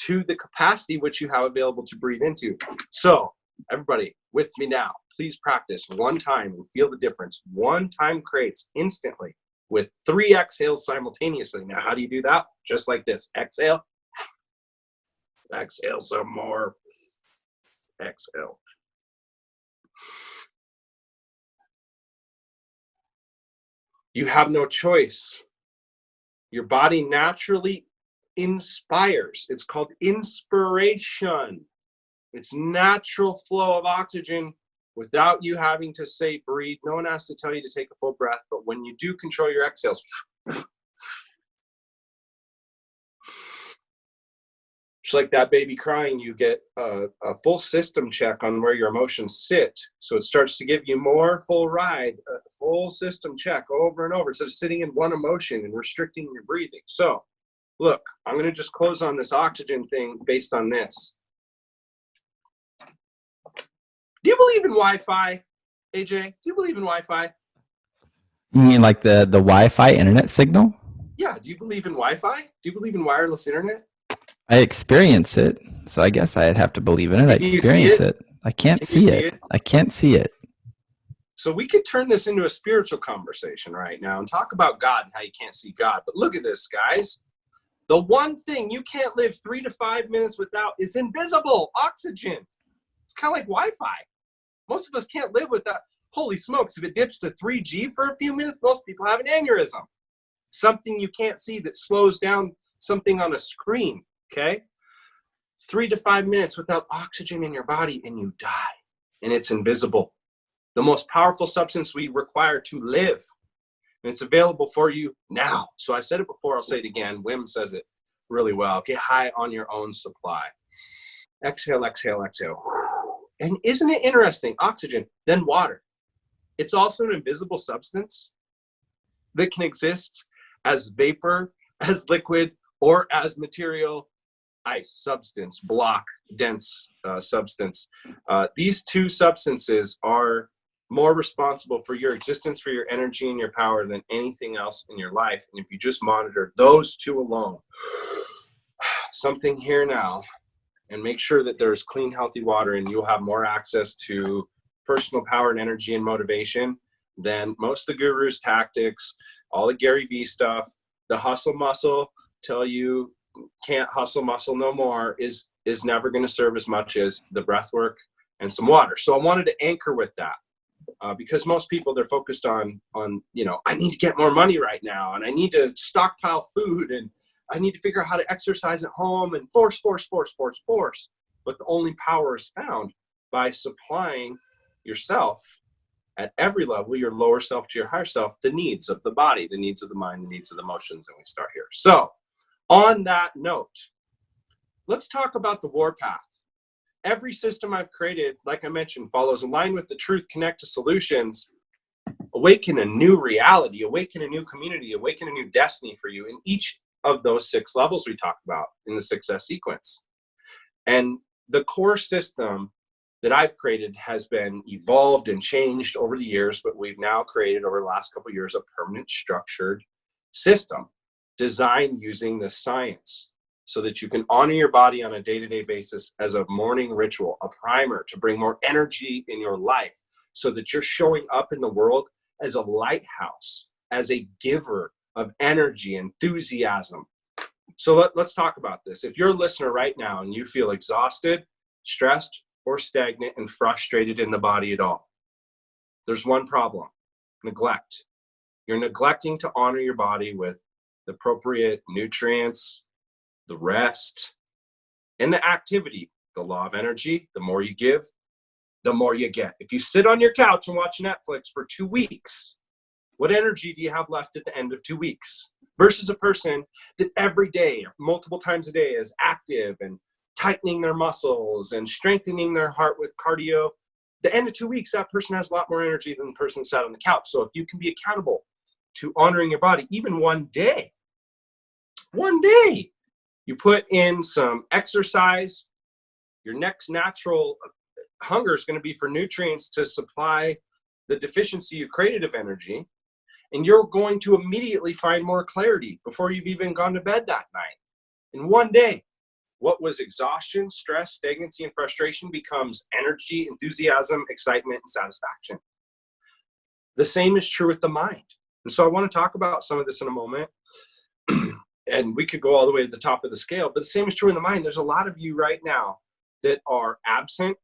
to the capacity which you have available to breathe into. So everybody with me now, please practice one time and feel the difference. One time creates instantly with 3 exhales simultaneously. Now, how do you do that? Just like this. Exhale. Exhale some more. Exhale. You have no choice. Your body naturally inspires. It's called inspiration. It's natural flow of oxygen without you having to say breathe. No one has to tell you to take a full breath, but when you do control your exhales, just like that baby crying, you get a full system check on where your emotions sit. So it starts to give you more full ride, a full system check over and over instead of sitting in one emotion and restricting your breathing. So look, I'm going to just close on this oxygen thing based on this. Do you believe in Wi-Fi, AJ? Do you believe in Wi-Fi? You mean like the Wi-Fi internet signal? Yeah. Do you believe in Wi-Fi? Do you believe in wireless internet? I experience it, so I guess I'd have to believe in it. I experience it. I can't see it. I can't see it. So we could turn this into a spiritual conversation right now and talk about God and how you can't see God. But look at this, guys. The one thing you can't live 3 to 5 minutes without is invisible oxygen. It's kind of like Wi-Fi. Most of us can't live without. Holy smokes, if it dips to 3G for a few minutes, most people have an aneurysm. Something you can't see that slows down something on a screen, okay? 3 to 5 minutes without oxygen in your body and you die. And it's invisible. The most powerful substance we require to live. And it's available for you now. So I said it before, I'll say it again. Wim says it really well. Get high on your own supply. Exhale, exhale, exhale. And isn't it interesting? Oxygen, then water. It's also an invisible substance that can exist as vapor, as liquid, or as material, ice, substance, block, dense substance. These two substances are more responsible for your existence, for your energy and your power than anything else in your life. And if you just monitor those two alone, something here now, and make sure that there's clean, healthy water, and you'll have more access to personal power and energy and motivation than most of the gurus' tactics, all the Gary Vee stuff, the hustle muscle, tell you can't hustle muscle no more, is never going to serve as much as the breath work and some water. So I wanted to anchor with that because most people, they're focused on, you know, I need to get more money right now, and I need to stockpile food, and I need to figure out how to exercise at home, and force. But the only power is found by supplying yourself at every level, your lower self to your higher self, the needs of the body, the needs of the mind, the needs of the emotions. And we start here. So on that note, let's talk about the warpath. Every system I've created, like I mentioned, follows align with the truth, connect to solutions, awaken a new reality, awaken a new community, awaken a new destiny for you in each of those 6 levels we talked about in the success sequence. And the core system that I've created has been evolved and changed over the years, but we've now created over the last couple of years a permanent structured system designed using the science so that you can honor your body on a day-to-day basis as a morning ritual, a primer to bring more energy in your life so that you're showing up in the world as a lighthouse, as a giver of energy, enthusiasm. So let's talk about this. If you're a listener right now and you feel exhausted, stressed, or stagnant and frustrated in the body at all, there's one problem: neglect. You're neglecting to honor your body with the appropriate nutrients, the rest, and the activity. The law of energy: the more you give, the more you get. If you sit on your couch and watch Netflix for 2 weeks, what energy do you have left at the end of 2 weeks? Versus a person that every day, multiple times a day, is active and tightening their muscles and strengthening their heart with cardio. The end of 2 weeks, that person has a lot more energy than the person sat on the couch. So if you can be accountable to honoring your body, even one day, you put in some exercise, your next natural hunger is going to be for nutrients to supply the deficiency you created of energy. And you're going to immediately find more clarity before you've even gone to bed that night. In one day, what was exhaustion, stress, stagnancy, and frustration becomes energy, enthusiasm, excitement, and satisfaction. The same is true with the mind. And so I want to talk about some of this in a moment. And we could go all the way to the top of the scale, but the same is true in the mind. There's a lot of you right now that are absent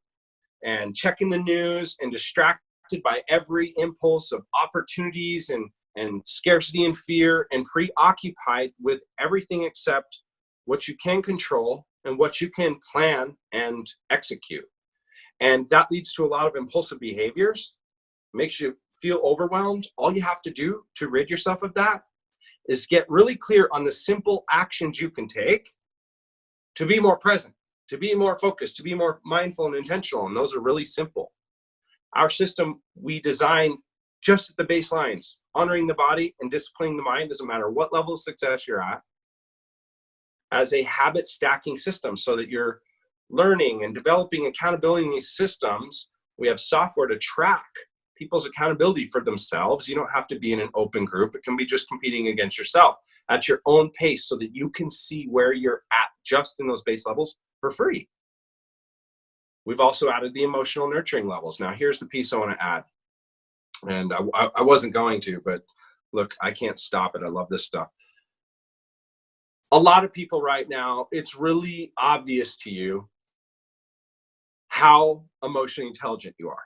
and checking the news and distracted by every impulse of opportunities and scarcity and fear, and preoccupied with everything except what you can control and what you can plan and execute. And that leads to a lot of impulsive behaviors, makes you feel overwhelmed. All you have to do to rid yourself of that is get really clear on the simple actions you can take to be more present, to be more focused, to be more mindful and intentional. And those are really simple. Our system, we design just at the baselines, honoring the body and disciplining the mind, doesn't matter what level of success you're at, as a habit stacking system so that you're learning and developing accountability in these systems. We have software to track people's accountability for themselves. You don't have to be in an open group. It can be just competing against yourself at your own pace so that you can see where you're at just in those base levels for free. We've also added the emotional nurturing levels. Now, here's the piece I want to add. And I wasn't going to, but look, I can't stop it. I love this stuff. A lot of people right now, it's really obvious to you how emotionally intelligent you are.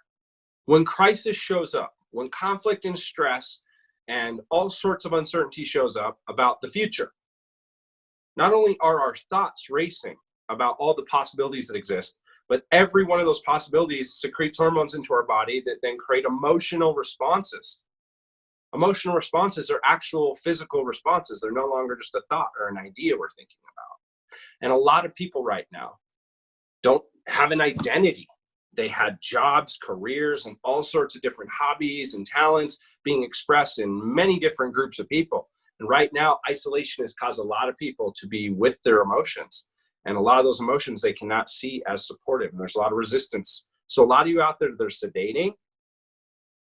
When crisis shows up, when conflict and stress and all sorts of uncertainty shows up about the future, not only are our thoughts racing about all the possibilities that exist. But every one of those possibilities secretes hormones into our body that then create emotional responses. Emotional responses are actual physical responses. They're no longer just a thought or an idea we're thinking about. And a lot of people right now don't have an identity. They had jobs, careers, and all sorts of different hobbies and talents being expressed in many different groups of people. And right now, isolation has caused a lot of people to be with their emotions. And a lot of those emotions they cannot see as supportive. And there's a lot of resistance. So a lot of you out there that are sedating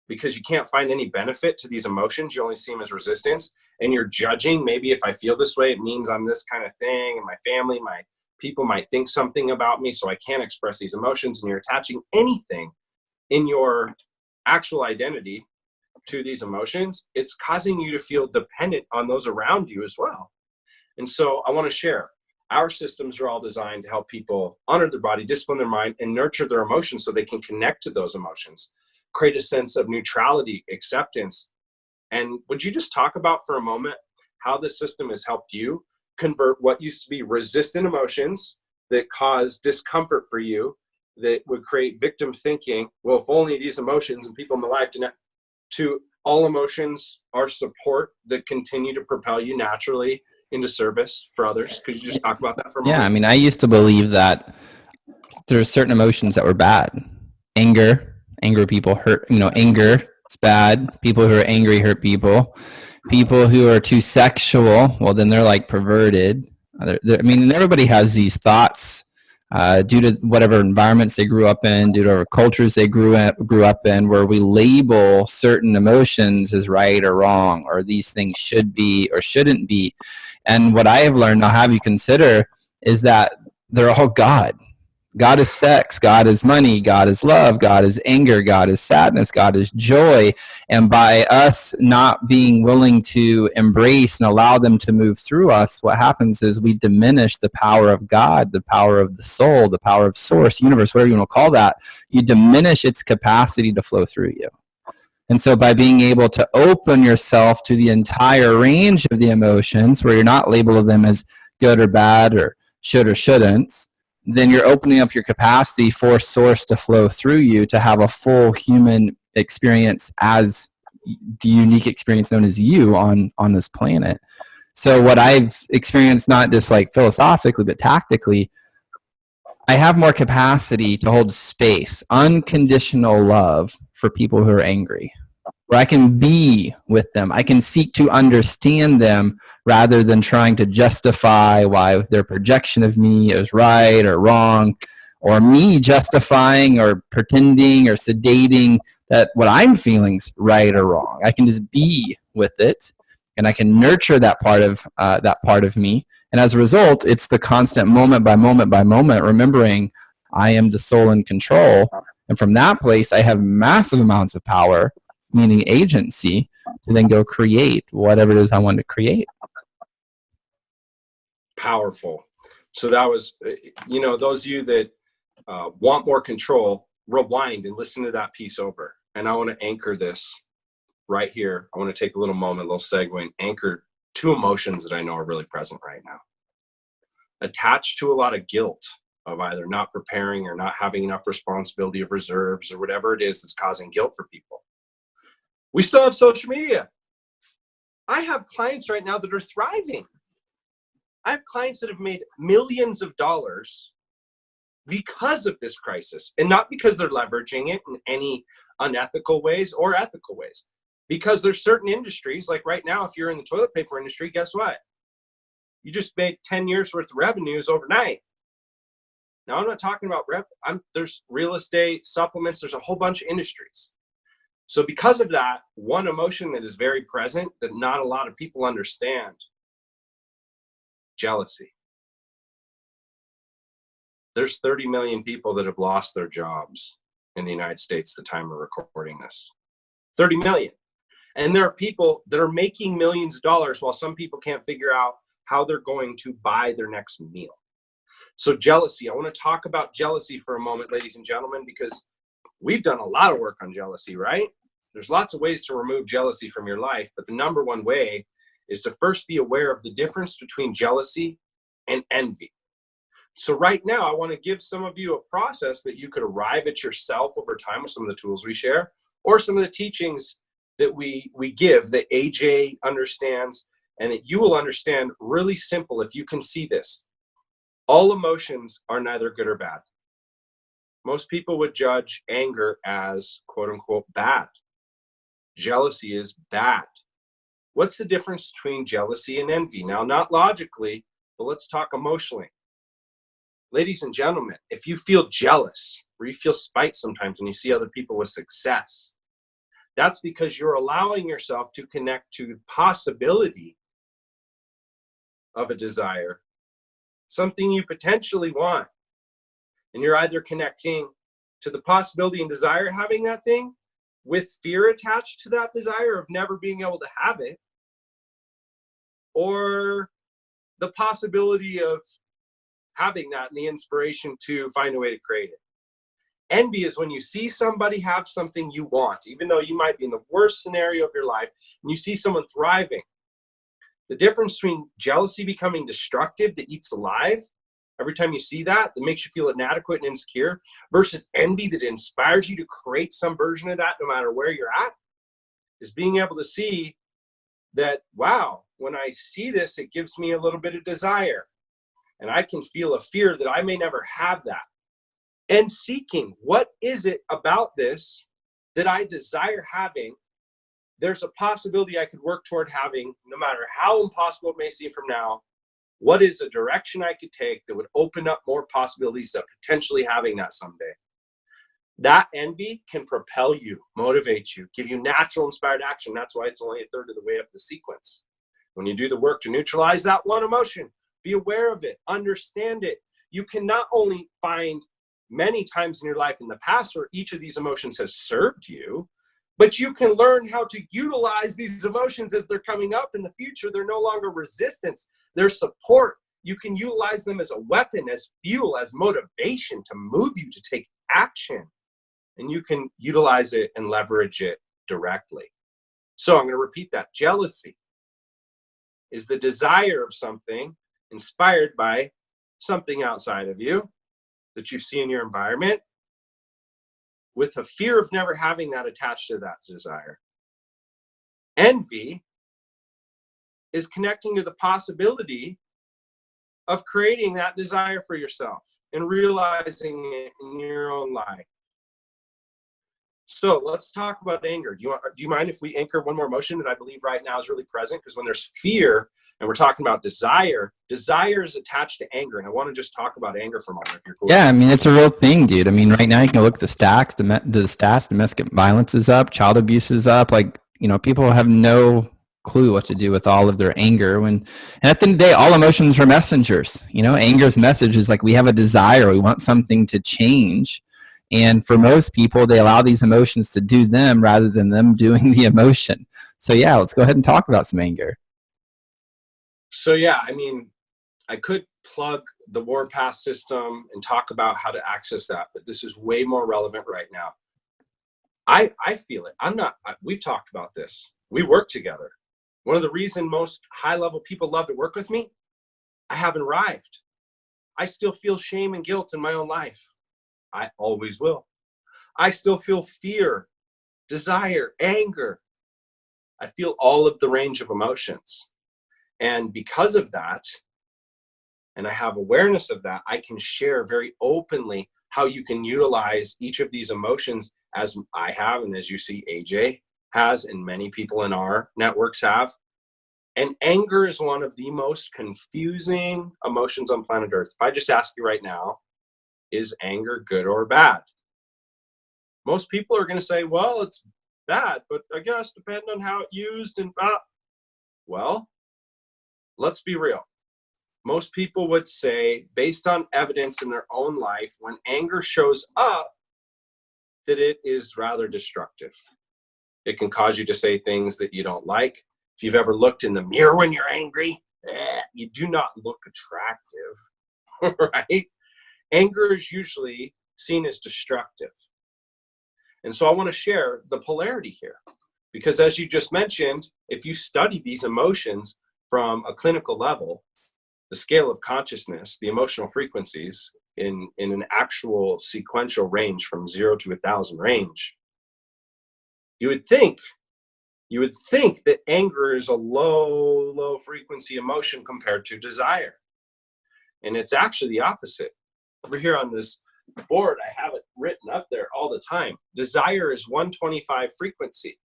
because you can't find any benefit to these emotions. You only see them as resistance. And you're judging, maybe if I feel this way, it means I'm this kind of thing. And my family, my people might think something about me, so I can't express these emotions. And you're attaching anything in your actual identity to these emotions. It's causing you to feel dependent on those around you as well. And so I want to share. Our systems are all designed to help people honor their body, discipline their mind, and nurture their emotions so they can connect to those emotions, create a sense of neutrality, acceptance. And would you just talk about for a moment how this system has helped you convert what used to be resistant emotions that cause discomfort for you, that would create victim thinking, well, if only these emotions and people in my life to all emotions are support that continue to propel you naturally into service for others? Could you just talk about that for a moment? Yeah, I mean, I used to believe that there are certain emotions that were bad. Anger people hurt, anger is bad. People who are angry hurt people. People who are too sexual, well, then they're like perverted. I mean, everybody has these thoughts due to whatever environments they grew up in, due to whatever cultures they grew up in, where we label certain emotions as right or wrong, or these things should be or shouldn't be. And what I have learned, I'll have you consider, is that they're all God. God is sex, God is money, God is love, God is anger, God is sadness, God is joy. And by us not being willing to embrace and allow them to move through us, what happens is we diminish the power of God, the power of the soul, the power of source, universe, whatever you want to call that. You diminish its capacity to flow through you. And so by being able to open yourself to the entire range of the emotions, where you're not labeling them as good or bad or should or shouldn't, then you're opening up your capacity for source to flow through you, to have a full human experience as the unique experience known as you on this planet. So what I've experienced, not just like philosophically, but tactically, I have more capacity to hold space, unconditional love for people who are angry, where I can be with them. I can seek to understand them rather than trying to justify why their projection of me is right or wrong, or me justifying or pretending or sedating that what I'm feeling is right or wrong. I can just be with it, and I can nurture that part of me. And as a result, it's the constant moment by moment by moment, remembering I am the soul in control. And from that place, I have massive amounts of power, meaning agency, to then go create whatever it is I want to create. Powerful. So that was, those of you that want more control, rewind and listen to that piece over. And I want to anchor this right here. I want to take a little moment, a little segue, and anchor two emotions that I know are really present right now. Attached to a lot of guilt of either not preparing or not having enough responsibility of reserves or whatever it is that's causing guilt for people. We still have social media. I have clients right now that are thriving. I have clients that have made millions of dollars because of this crisis, and not because they're leveraging it in any unethical ways or ethical ways. Because there's certain industries, like right now, if you're in the toilet paper industry, guess what? You just made 10 years worth of revenues overnight. Now, I'm not talking about there's real estate, supplements, there's a whole bunch of industries. So because of that, one emotion that is very present that not a lot of people understand: jealousy. There's 30 million people that have lost their jobs in the United States at the time of recording this. 30 million. And there are people that are making millions of dollars while some people can't figure out how they're going to buy their next meal. So jealousy, I want to talk about jealousy for a moment, ladies and gentlemen, because we've done a lot of work on jealousy, right? There's lots of ways to remove jealousy from your life, but the number one way is to first be aware of the difference between jealousy and envy. So right now, I want to give some of you a process that you could arrive at yourself over time with some of the tools we share, or some of the teachings that we give that AJ understands and that you will understand. Really simple if you can see this. All emotions are neither good or bad. Most people would judge anger as quote unquote bad. Jealousy is bad. What's the difference between jealousy and envy? Now, not logically, but let's talk emotionally. Ladies and gentlemen, if you feel jealous or you feel spite sometimes when you see other people with success, that's because you're allowing yourself to connect to the possibility of a desire, something you potentially want. And you're either connecting to the possibility and desire of having that thing with fear attached to that desire of never being able to have it, or the possibility of having that and the inspiration to find a way to create it. Envy is when you see somebody have something you want, even though you might be in the worst scenario of your life, and you see someone thriving. The difference between jealousy becoming destructive that eats alive every time you see that makes you feel inadequate and insecure, versus envy that inspires you to create some version of that no matter where you're at, is being able to see that, wow, when I see this, it gives me a little bit of desire. And I can feel a fear that I may never have that. And seeking, what is it about this that I desire having? There's a possibility I could work toward having, no matter how impossible it may seem from now. What is a direction I could take that would open up more possibilities of potentially having that someday? That envy can propel you, motivate you, give you natural inspired action. That's why it's only a third of the way up the sequence. When you do the work to neutralize that one emotion, be aware of it, understand it. You can not only find many times in your life in the past where each of these emotions has served you, but you can learn how to utilize these emotions as they're coming up in the future. They're no longer resistance, they're support. You can utilize them as a weapon, as fuel, as motivation to move you to take action. And you can utilize it and leverage it directly. So I'm going to repeat that. Jealousy is the desire of something inspired by something outside of you that you see in your environment, with a fear of never having that attached to that desire. Envy is connecting to the possibility of creating that desire for yourself and realizing it in your own life. So let's talk about anger. Do you mind if we anchor one more emotion that I believe right now is really present? Because when there's fear and we're talking about desire is attached to anger. And I want to just talk about anger for a moment. If you're cool. Yeah, I mean, it's a real thing, dude. I mean, right now you can look at the stats. Domestic violence is up, child abuse is up. Like, people have no clue what to do with all of their anger. And at the end of the day, all emotions are messengers. Anger's message is like, we have a desire, we want something to change. And for most people, they allow these emotions to do them rather than them doing the emotion. So yeah, let's go ahead and talk about some anger. So yeah, I mean, I could plug the Warpath system and talk about how to access that, but this is way more relevant right now. I feel it. We've talked about this. We work together. One of the reasons most high-level people love to work with me, I haven't arrived. I still feel shame and guilt in my own life. I always will. I still feel fear, desire, anger. I feel all of the range of emotions. And because of that, and I have awareness of that, I can share very openly how you can utilize each of these emotions, as I have, and as you see AJ has, and many people in our networks have. And anger is one of the most confusing emotions on planet Earth. If I just ask you right now, is anger good or bad? Most people are going to say, well, it's bad, but I guess depending on how it's used and well, let's be real. Most people would say, based on evidence in their own life, when anger shows up, that it is rather destructive. It can cause you to say things that you don't like. If you've ever looked in the mirror when you're angry, you do not look attractive, right? Anger is usually seen as destructive. And so I want to share the polarity here, because as you just mentioned, if you study these emotions from a clinical level, the the scale of consciousness, the emotional frequencies in an actual sequential range from 0 to 1,000 range, you would think that anger is a low frequency emotion compared to desire. And it's actually the opposite. Over here on this board, I have it written up there all the time. Desire is 125 frequency.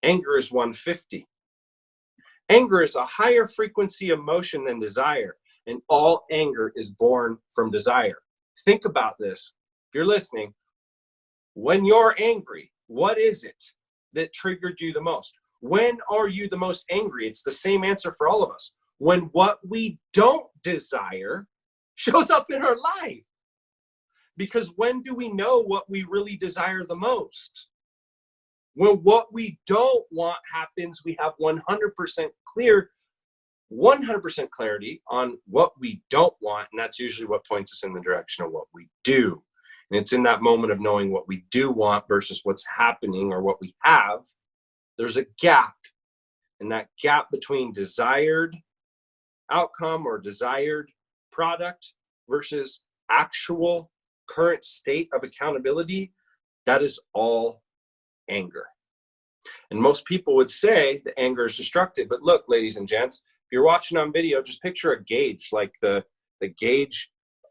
Anger is 150. Anger is a higher frequency emotion than desire, and all anger is born from desire. Think about this. If you're listening, when you're angry, what is it that triggered you the most? When are you the most angry? It's the same answer for all of us. When what we don't desire shows up in our life. Because when do we know what we really desire the most? When what we don't want happens, we have 100% clarity on what we don't want, and that's usually what points us in the direction of what we do. And it's in that moment of knowing what we do want versus what's happening or what we have, there's a gap. And that gap between desired outcome or desired product versus actual current state of accountability, that is all anger. And most people would say that anger is destructive. But look, ladies and gents, if you're watching on video, just picture a gauge, like the gauge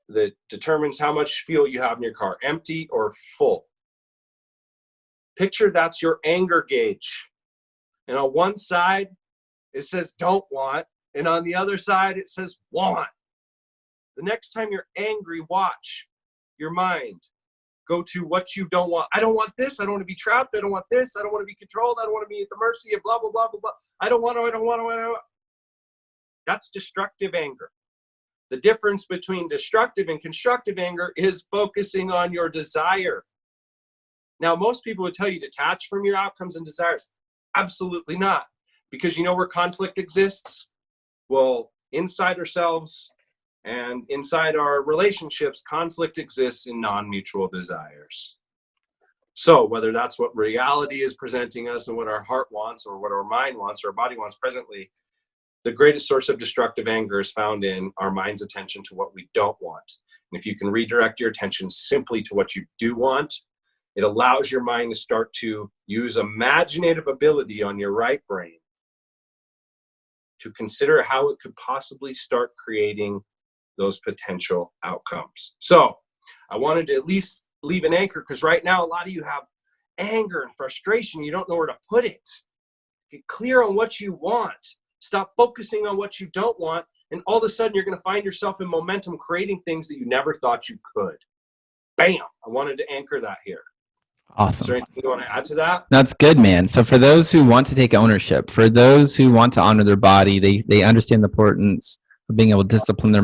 that determines how much fuel you have in your car, empty or full. Picture that's your anger gauge. And on one side, it says don't want. And on the other side, it says want. The next time you're angry, watch your mind go to what you don't want. I don't want this. I don't want to be trapped. I don't want this. I don't want to be controlled. I don't want to be at the mercy of blah, blah, blah, blah, blah. I don't want. That's destructive anger. The difference between destructive and constructive anger is focusing on your desire. Now, most people would tell you detach from your outcomes and desires. Absolutely not. Because you know where conflict exists? Well, inside ourselves and inside our relationships, conflict exists in non-mutual desires. So whether that's what reality is presenting us and what our heart wants or what our mind wants or our body wants presently, the greatest source of destructive anger is found in our mind's attention to what we don't want. And if you can redirect your attention simply to what you do want, it allows your mind to start to use imaginative ability on your right brain to consider how it could possibly start creating those potential outcomes. So I wanted to at least leave an anchor, because right now a lot of you have anger and frustration. You don't know where to put it. Get clear on what you want. Stop focusing on what you don't want, and all of a sudden you're going to find yourself in momentum creating things that you never thought you could. Bam! I wanted to anchor that here. Awesome. Is there anything you want to add to that? That's good, man. So for those who want to take ownership, for those who want to honor their body, they understand the importance of being able to discipline their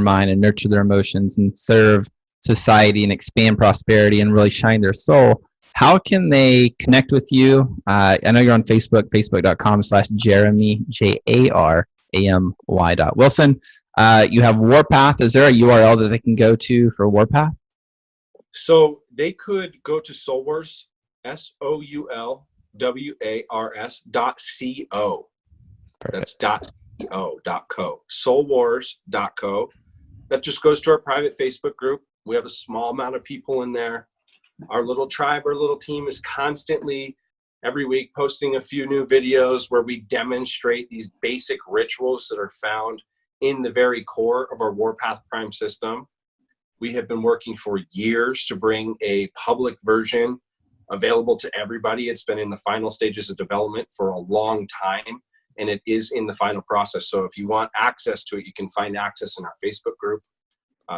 mind and nurture their emotions and serve society and expand prosperity and really shine their soul. How can they connect with you? I know you're on Facebook, facebook.com/Jaramy, JARAMY.Wilson. You have Warpath. Is there a URL that they can go to for Warpath? So they could go to Soulwars, SOULWARS.co. That's .co. Soulwars.co. That just goes to our private Facebook group. We have a small amount of people in there. Our little tribe, our little team is constantly every week posting a few new videos where we demonstrate these basic rituals that are found in the very core of our Warpath Prime system. We have been working for years to bring a public version available to everybody. It's been in the final stages of development for a long time, and it is in the final process. So if you want access to it, you can find access in our Facebook group.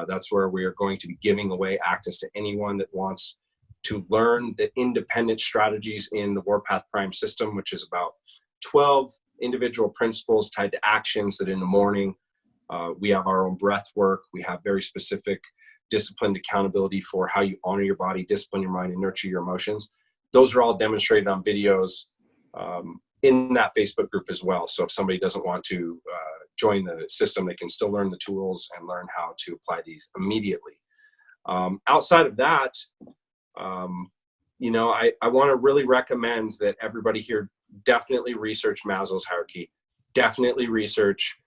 That's where we are going to be giving away access to anyone that wants to learn the independent strategies in the Warpath Prime system, which is about 12 individual principles tied to actions that in the morning, we have our own breath work. We have very specific disciplined accountability for how you honor your body, discipline your mind, and nurture your emotions. Those are all demonstrated on videos in that Facebook group as well. So if somebody doesn't want to join the system, they can still learn the tools and learn how to apply these immediately. Outside of that, I want to really recommend that everybody here definitely research Maslow's hierarchy. Definitely research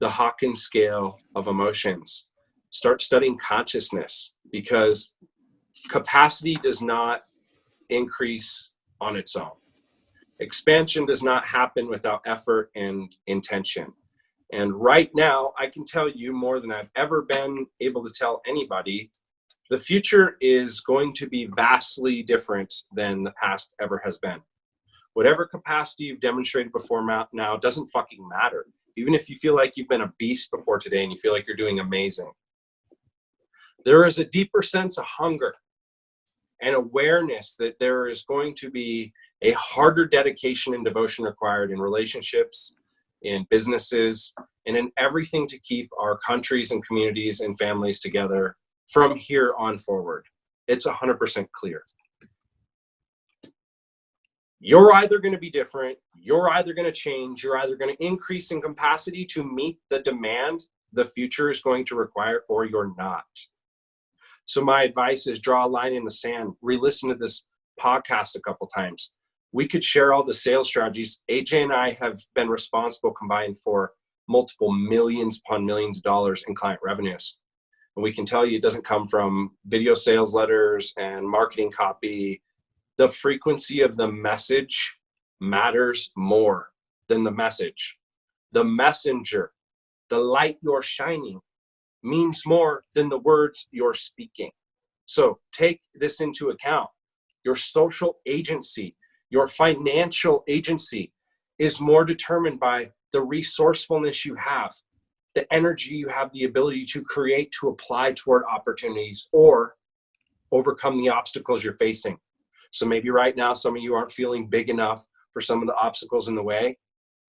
the Hawkins scale of emotions. Start studying consciousness, because capacity does not increase on its own. Expansion does not happen without effort and intention. And right now, I can tell you more than I've ever been able to tell anybody, the future is going to be vastly different than the past ever has been. Whatever capacity you've demonstrated before now doesn't fucking matter. Even if you feel like you've been a beast before today and you feel like you're doing amazing, there is a deeper sense of hunger and awareness that there is going to be a harder dedication and devotion required in relationships, in businesses, and in everything to keep our countries and communities and families together from here on forward. It's 100% clear. You're either going to be different, you're either going to change, you're either going to increase in capacity to meet the demand the future is going to require, or you're not. So my advice is draw a line in the sand, re-listen to this podcast a couple times. We could share all the sales strategies. AJ and I have been responsible combined for multiple millions upon millions of dollars in client revenues. And we can tell you it doesn't come from video sales letters and marketing copy. The frequency of the message matters more than the message. The messenger, the light you're shining, means more than the words you're speaking. So take this into account. Your social agency, your financial agency is more determined by the resourcefulness you have, the energy you have the ability to create, to apply toward opportunities or overcome the obstacles you're facing. So maybe right now, some of you aren't feeling big enough for some of the obstacles in the way.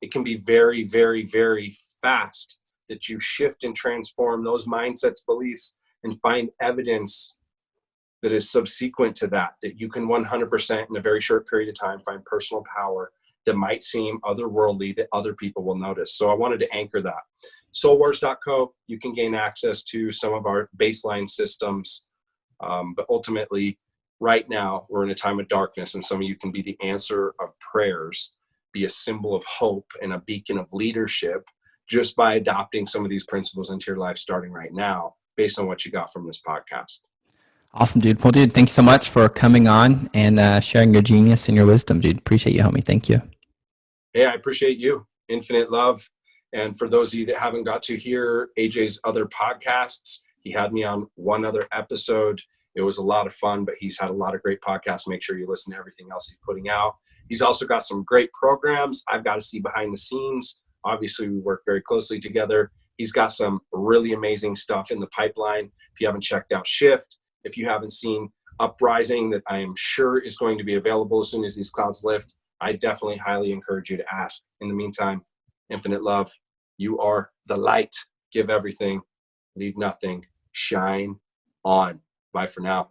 It can be very, very, very fast that you shift and transform those mindsets, beliefs, and find evidence that is subsequent to that you can 100% in a very short period of time find personal power that might seem otherworldly that other people will notice. So I wanted to anchor that. Soulwars.co, you can gain access to some of our baseline systems. But ultimately, right now, we're in a time of darkness, and some of you can be the answer of prayers, be a symbol of hope and a beacon of leadership just by adopting some of these principles into your life starting right now based on what you got from this podcast. Awesome, dude. Well, dude, thanks so much for coming on and sharing your genius and your wisdom, dude. Appreciate you, homie. Thank you. Hey, I appreciate you. Infinite love. And for those of you that haven't got to hear AJ's other podcasts, he had me on one other episode. It was a lot of fun, but he's had a lot of great podcasts. Make sure you listen to everything else he's putting out. He's also got some great programs. I've got to see behind the scenes. Obviously, we work very closely together. He's got some really amazing stuff in the pipeline. If you haven't checked out Shift, if you haven't seen Uprising, that I am sure is going to be available as soon as these clouds lift, I definitely highly encourage you to ask. In the meantime, infinite love. You are the light. Give everything. Leave nothing. Shine on. Bye for now.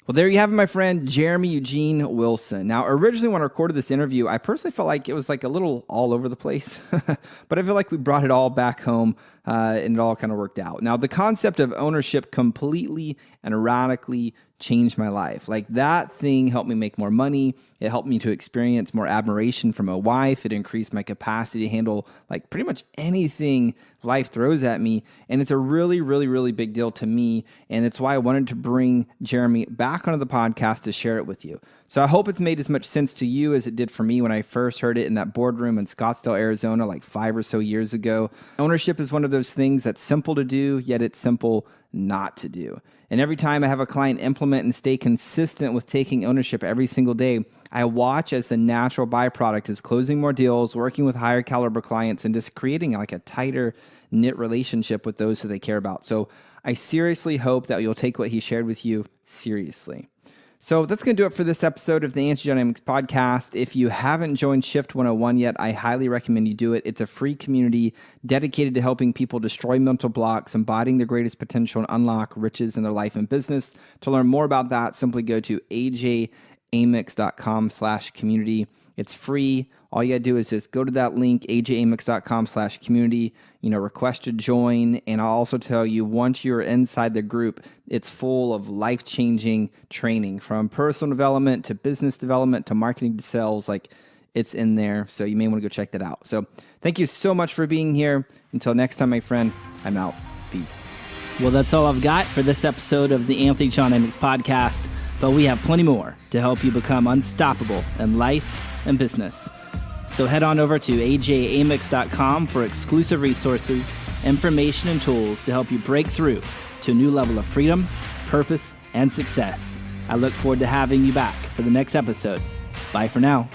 Well, there you have it, my friend, Jaramy Eugene Wilson. Now, originally when I recorded this interview, I personally felt like it was like a little all over the place, but I feel like we brought it all back home and it all kind of worked out. Now, the concept of ownership completely and radically changed my life. Like that thing helped me make more money. It helped me to experience more admiration from my wife. It increased my capacity to handle like pretty much anything life throws at me. And it's a really, really, really big deal to me. And it's why I wanted to bring Jaramy back onto the podcast to share it with you. So I hope it's made as much sense to you as it did for me when I first heard it in that boardroom in Scottsdale, Arizona, like 5 or so years ago. Ownership is one of those things that's simple to do, yet it's simple not to do. And every time I have a client implement and stay consistent with taking ownership every single day, I watch as the natural byproduct is closing more deals, working with higher caliber clients, and just creating like a tighter knit relationship with those that they care about. So I seriously hope that you'll take what he shared with you seriously. So that's going to do it for this episode of the Anti Dynamics podcast. If you haven't joined Shift 101 yet, I highly recommend you do it. It's a free community dedicated to helping people destroy mental blocks, embodying their greatest potential, and unlock riches in their life and business. To learn more about that, simply go to ajamix.com/community. It's free. All you gotta do is just go to that link, ajamix.com/community, request to join. And I'll also tell you, once you're inside the group, it's full of life-changing training from personal development to business development to marketing to sales. Like It's in there, so you may want to go check that out. So thank you so much for being here. Until next time, my friend, I'm out. Peace. Well, that's all I've got for this episode of the Anthony John Amix podcast, but we have plenty more to help you become unstoppable in life and business. So head on over to ajamix.com for exclusive resources, information, and tools to help you break through to a new level of freedom, purpose, and success. I look forward to having you back for the next episode. Bye for now.